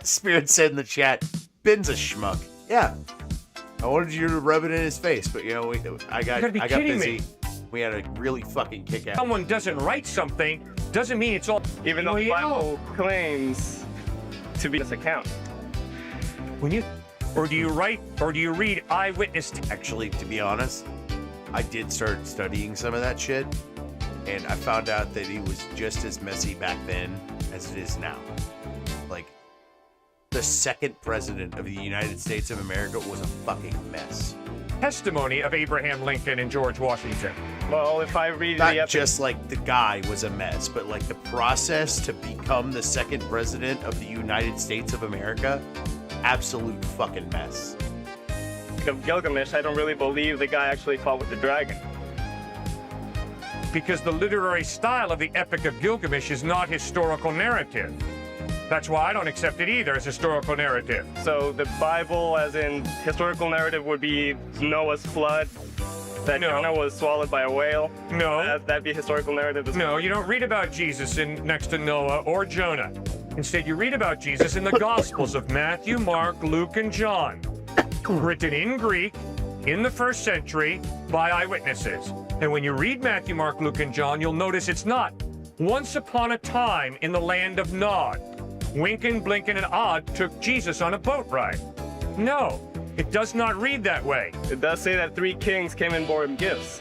Spirit said in the chat, Ben's a schmuck. Yeah. I wanted you to rub it in his face, but I got busy. Me. We had a really fucking kick ass. Someone doesn't write something doesn't mean it's all. Even though the Bible claims to be this account. Do you read eyewitness? Actually, to be honest, I did start studying some of that shit, and I found out that it was just as messy back then as it is now. Like, the second president of the United States of America was a fucking mess. Testimony of Abraham Lincoln and George Washington. Well, if I read not just like the guy was a mess, but like the process to become the second president of the United States of America, absolute fucking mess. Of Gilgamesh, I don't really believe the guy actually fought with the dragon. Because the literary style of the Epic of Gilgamesh is not historical narrative. That's why I don't accept it either as historical narrative. So the Bible, as in historical narrative, would be Noah's flood, that Jonah was swallowed by a whale? No. That'd be historical narrative as well. No, you don't read about Jesus next to Noah or Jonah. Instead, you read about Jesus in the Gospels of Matthew, Mark, Luke, and John, written in Greek in the 1st century by eyewitnesses. And when you read Matthew, Mark, Luke, and John, you'll notice it's not once upon a time in the land of Nod. Winkin, Blinkin, and Odd took Jesus on a boat ride. No, it does not read that way. It does say that 3 kings came and bore him gifts.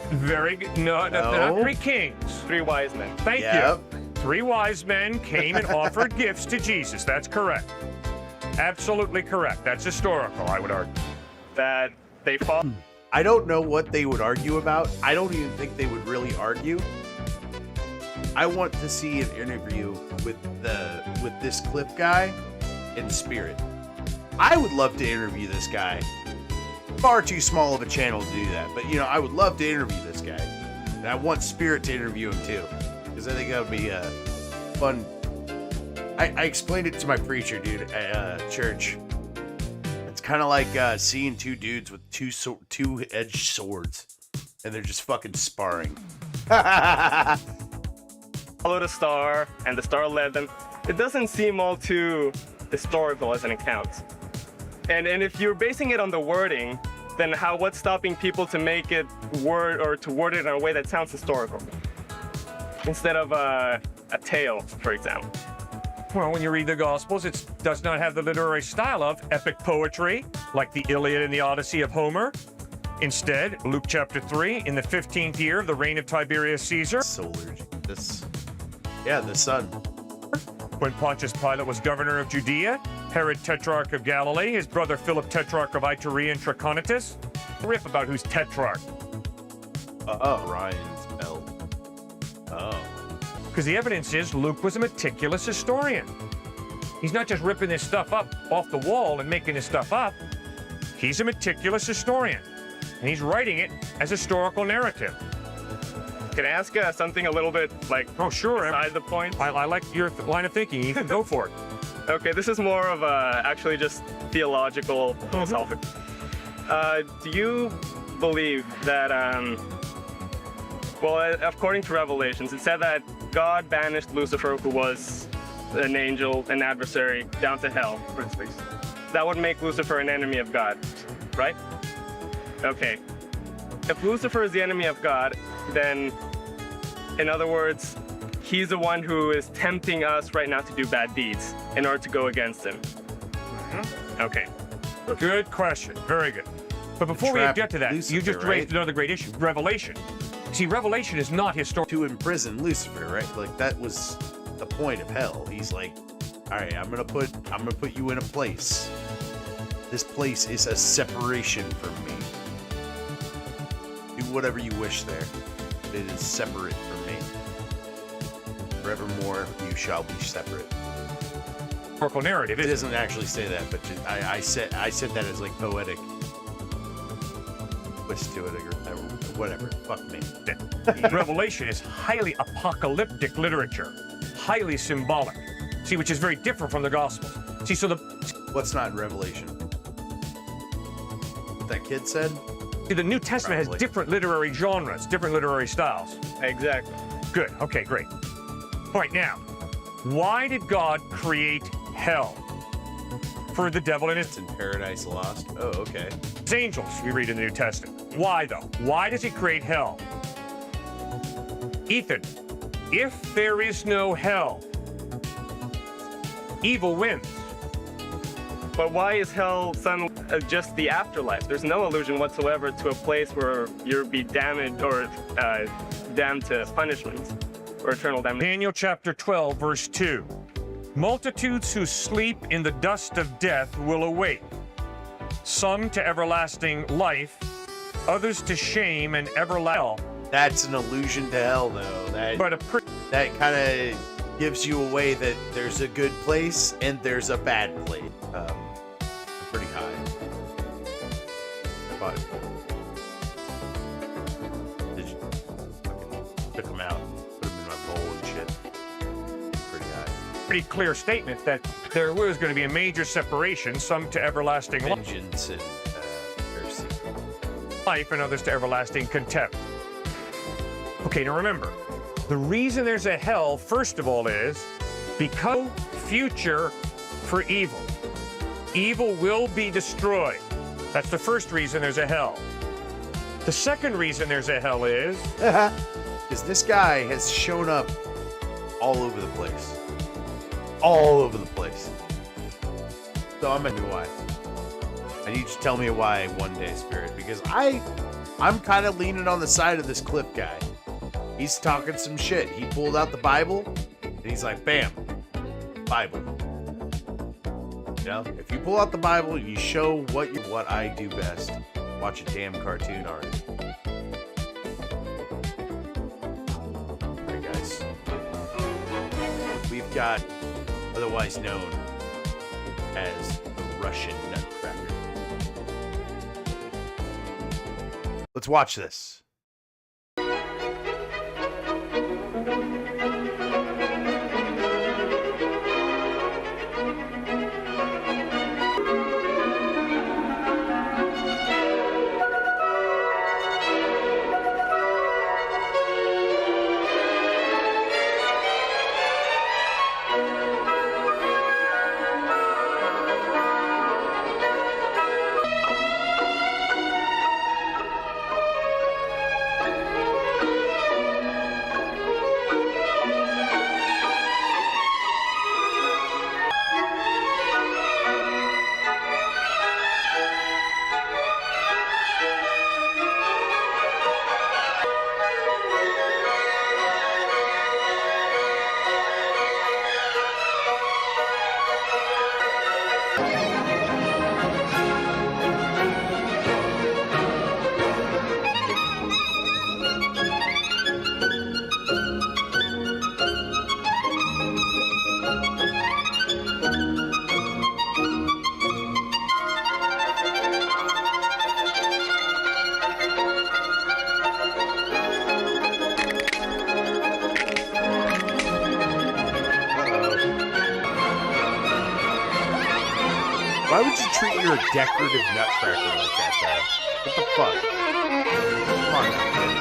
Very good. No, not 3 kings. 3 wise men. Thank you. 3 wise men came and offered gifts to Jesus. That's correct. Absolutely correct. That's historical, I would argue. That they fought. I don't know what they would argue about. I don't even think they would really argue. I want to see an interview with this clip guy in Spirit. I would love to interview this guy. Far too small of a channel to do that, but I would love to interview this guy. And I want Spirit to interview him too, because I think that would be fun. I explained it to my preacher, dude, at church. It's kind of like seeing 2 dudes with 2-edged swords, and they're just fucking sparring. Followed a star, and the star led them. It doesn't seem all too historical as an account. And if you're basing it on the wording, then what's stopping people to make it word it in a way that sounds historical instead of a tale, for example? Well, when you read the Gospels, it does not have the literary style of epic poetry, like the Iliad and the Odyssey of Homer. Instead, Luke chapter 3, in the 15th year of the reign of Tiberius Caesar. The son. When Pontius Pilate was governor of Judea, Herod tetrarch of Galilee, his brother Philip tetrarch of Iturea and Trachonitis. Riff about who's tetrarch. Ryan's belt. Oh. Because the evidence is Luke was a meticulous historian. He's not just ripping this stuff up off the wall and making this stuff up. He's a meticulous historian, and he's writing it as historical narrative. Can I ask something a little bit beside the point? I like your line of thinking, Ethan. Go for it. Okay, this is more of actually just theological, philosophical. Do you believe that, according to Revelations, it said that God banished Lucifer, who was an angel, an adversary, down to hell, for instance. That would make Lucifer an enemy of God, right? Okay. If Lucifer is the enemy of God, then, in other words, he's the one who is tempting us right now to do bad deeds in order to go against him. Okay. Good question. Very good. But before we get to that, you just raised another great issue, Revelation. See, Revelation is not historical. To imprison Lucifer, right? Like that was the point of hell. He's like, all right, I'm gonna put you in a place. This place is a separation from me. Do whatever you wish there. It is separate from me. Forevermore, you shall be separate. Historical narrative. It doesn't actually say that, but I said that as like poetic twist to it or whatever. Fuck me. Revelation is highly apocalyptic literature, highly symbolic. See, which is very different from the Gospels. See, so what's not in Revelation? What that kid said? See, the New Testament has different literary genres, different literary styles. Exactly. Good. Okay, great. All right, now, why did God create hell? For the devil and his... in Paradise Lost. Oh, okay. His angels, we read in the New Testament. Why, though? Why does he create hell? Ethan, if there is no hell, evil wins. But why is hell just the afterlife? There's no allusion whatsoever to a place where you'll be damned or damned to punishments or eternal damnation. Daniel chapter 12, verse 2. Multitudes who sleep in the dust of death will awake, some to everlasting life, others to shame and everlasting. That's an allusion to hell, though. That kind of gives you away that there's a good place and there's a bad place. Pretty high. But did you fucking took them out, put them in my bowl and shit. Pretty high. Pretty clear statement that there was going to be a major separation, some to everlasting vengeance and mercy, life, and others to everlasting contempt. Okay, now remember, the reason there's a hell, first of all, is because future for evil. Evil will be destroyed. That's the first reason there's a hell. The second reason there's a hell is... because this guy has shown up all over the place. All over the place. So I'm gonna be why. I need you to tell me why one day, Spirit, because I'm kind of leaning on the side of this clip guy. He's talking some shit. He pulled out the Bible, and he's like, bam, Bible. You know, if you pull out the Bible, you show what I do best. Watch a damn cartoon already. Alright, guys. We've got, otherwise known as the Russian Nutcracker. Let's watch this. Why would you treat your decorative nutcracker like that, guy? What the fuck? Come on now, kid.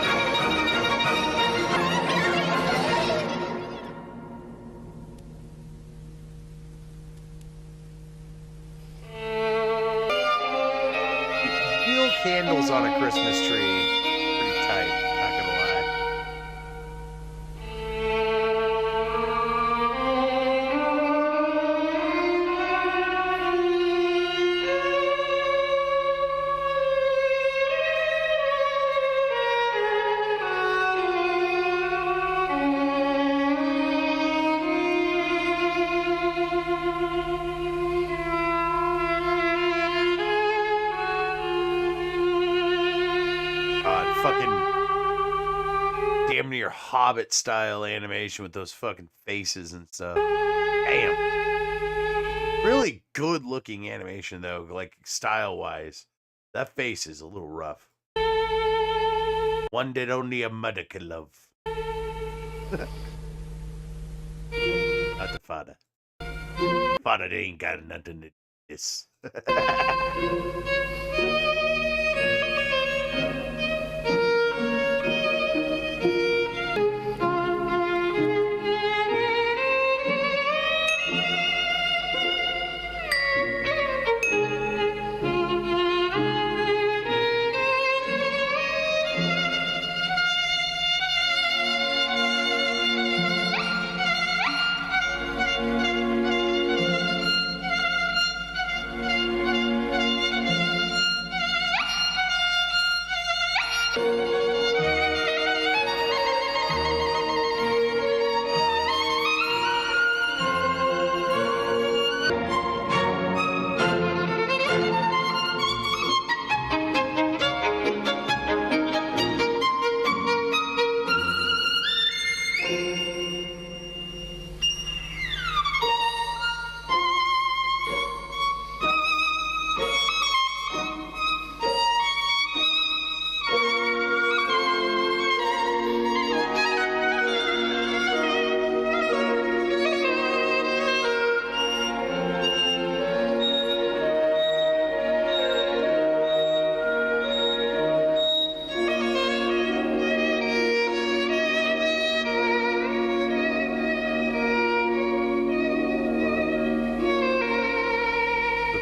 Real candles on a Christmas tree. Pretty tight, not gonna lie. Hobbit style animation with those fucking faces and stuff. Damn. Really good looking animation though, like style wise. That face is a little rough. One that only a mother could love. Not the father. Father, they ain't got nothing to this.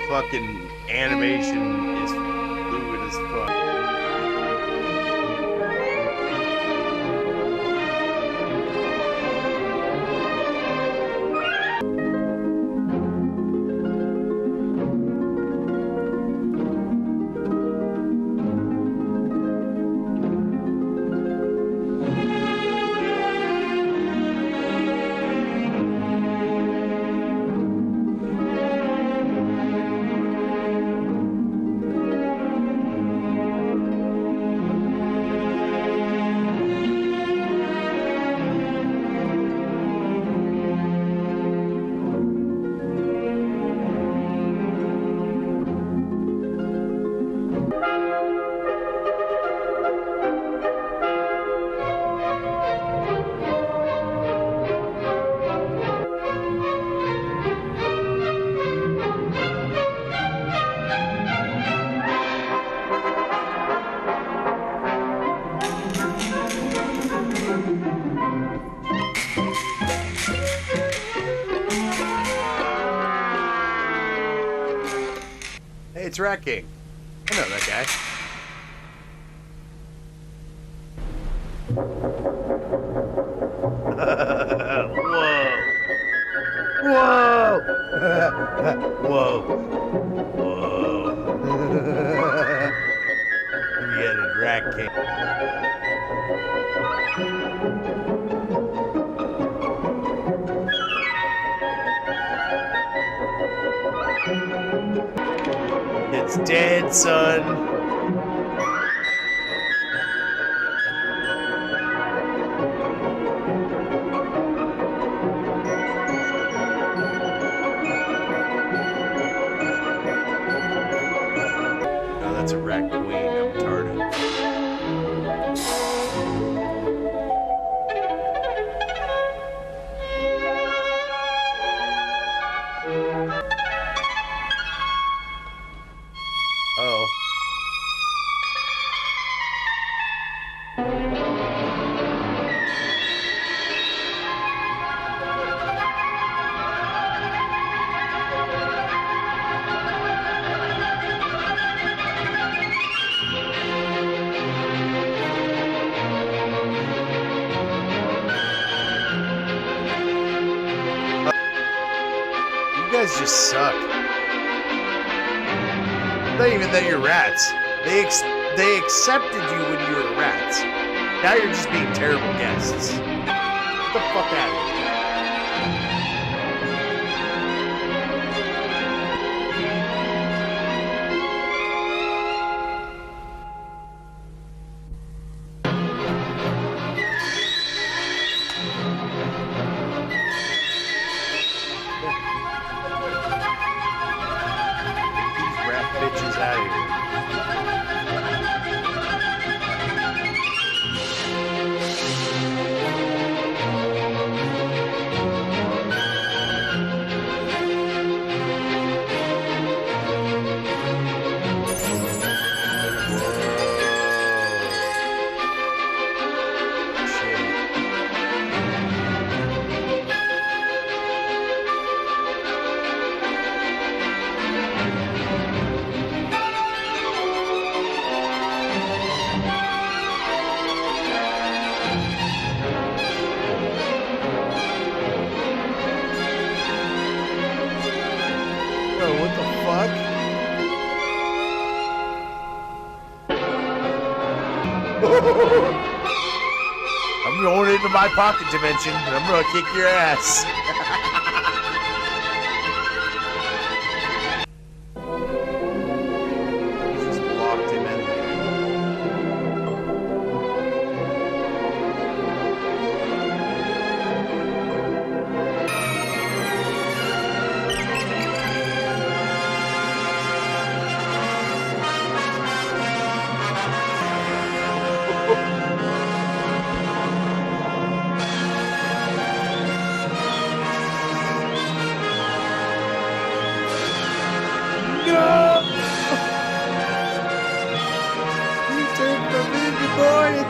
Fucking animation is fluid as fuck. Hey, it's Rat King. I know that guy. Whoa! Whoa! Whoa! Three-headed Rat King. It's dead, son. No, that's a rat queen. I'm retarded. Oh. You guys just suck. Not even that you're rats. They accepted you when you were rats. Now you're just being terrible guests. Get the fuck out of here. bitches out of here. I'm going into my pocket dimension, and I'm gonna kick your ass. Just locked him in there.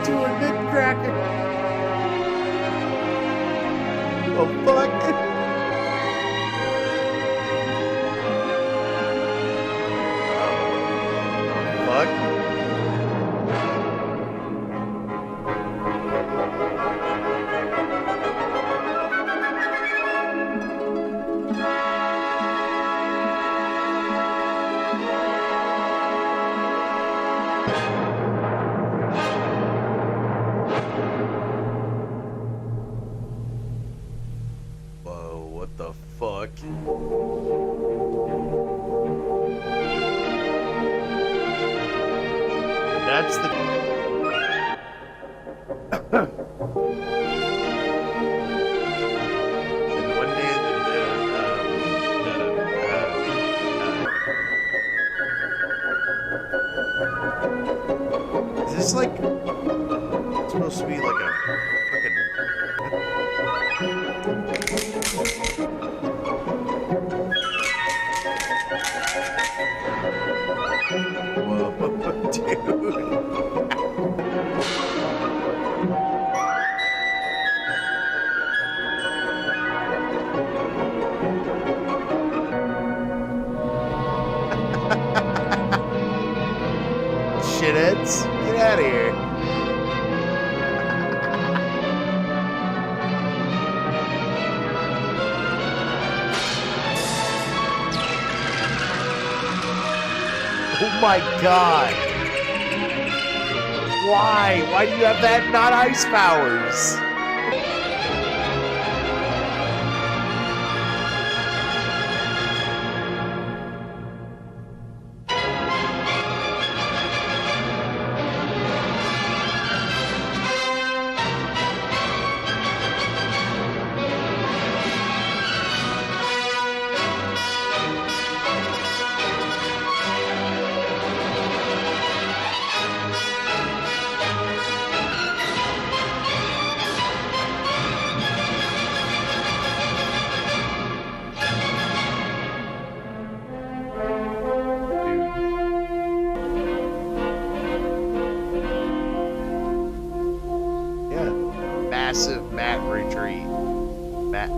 To a nutcracker. Oh, fuck it. Oh, fuck. That's the... And one day is this like... It's supposed to be like a fucking... Whoa, dude. Shitheads, get out of here. Oh my god. Why? Why do you have that not ice powers? Massive mat retreat. Mat.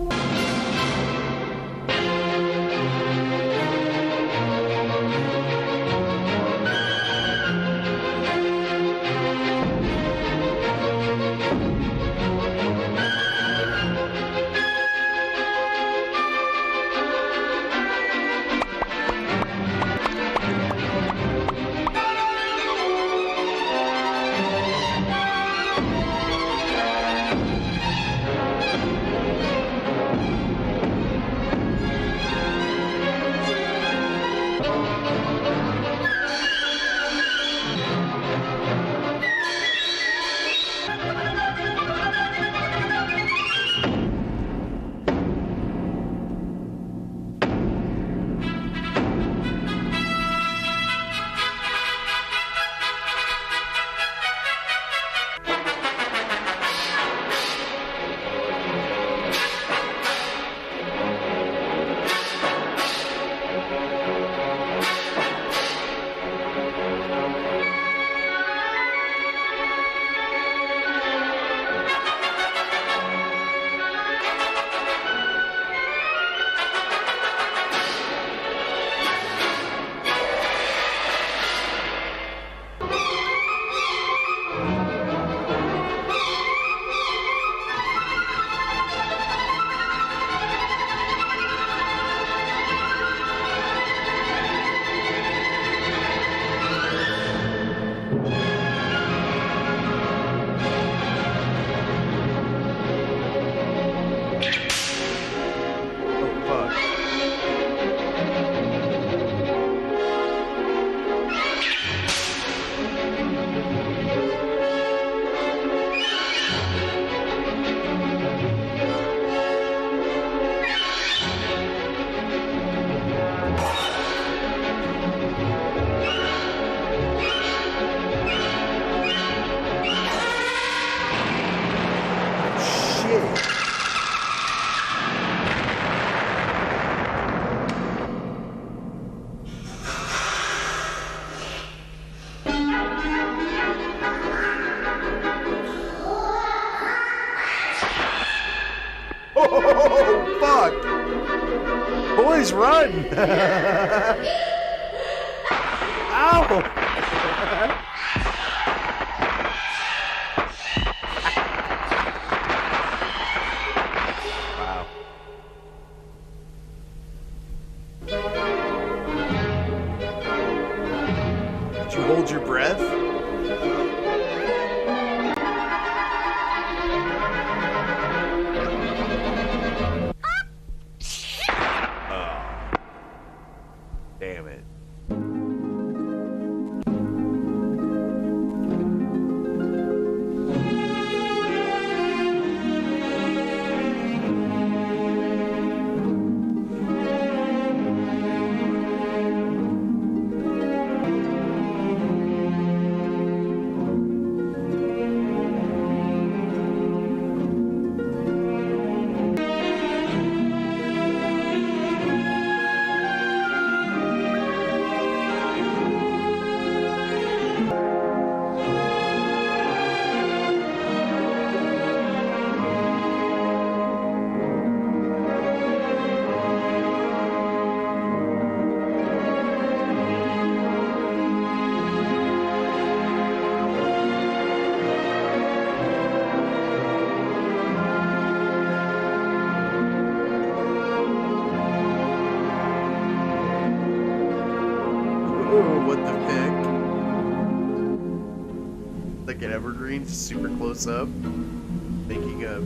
Boys, run! Ow! Wow. Did you hold your breath? Damn it. What the heck? Like an evergreen, super close up, making a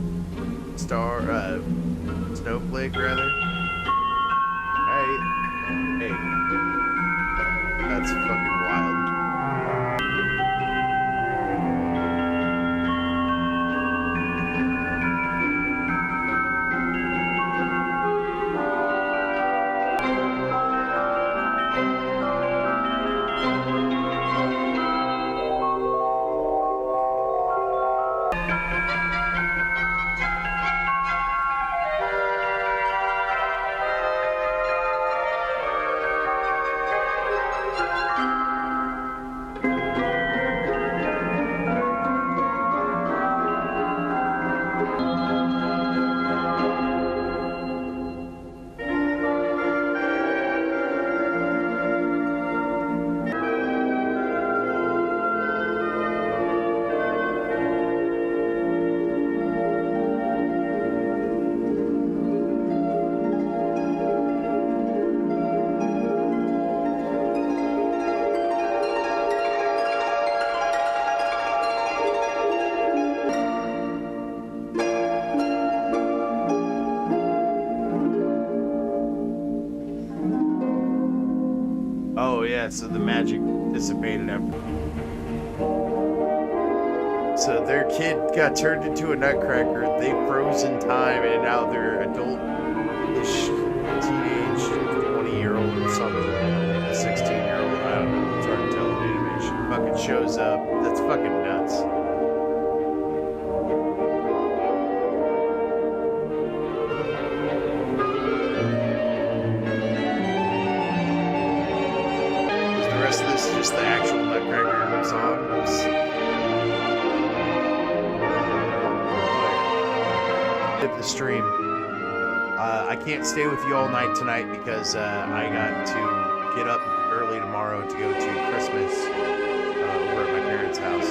star, snowflake rather. Alright. Hey. That's fucking wild. Oh yeah, so the magic dissipated after. So their kid got turned into a nutcracker, they froze in time, and now they're adult-ish, teenage, 20-year-old or something, a 16-year-old, I don't know, it's hard to tell in animation. Fucking shows up, that's fucking nuts. This is just the actual Nutcracker songs. Dip the stream. I can't stay with you all night tonight because I got to get up early tomorrow to go to Christmas over at my parents' house.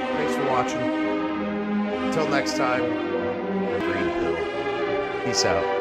And thanks for watching. Until next time, Green Pill. Peace out.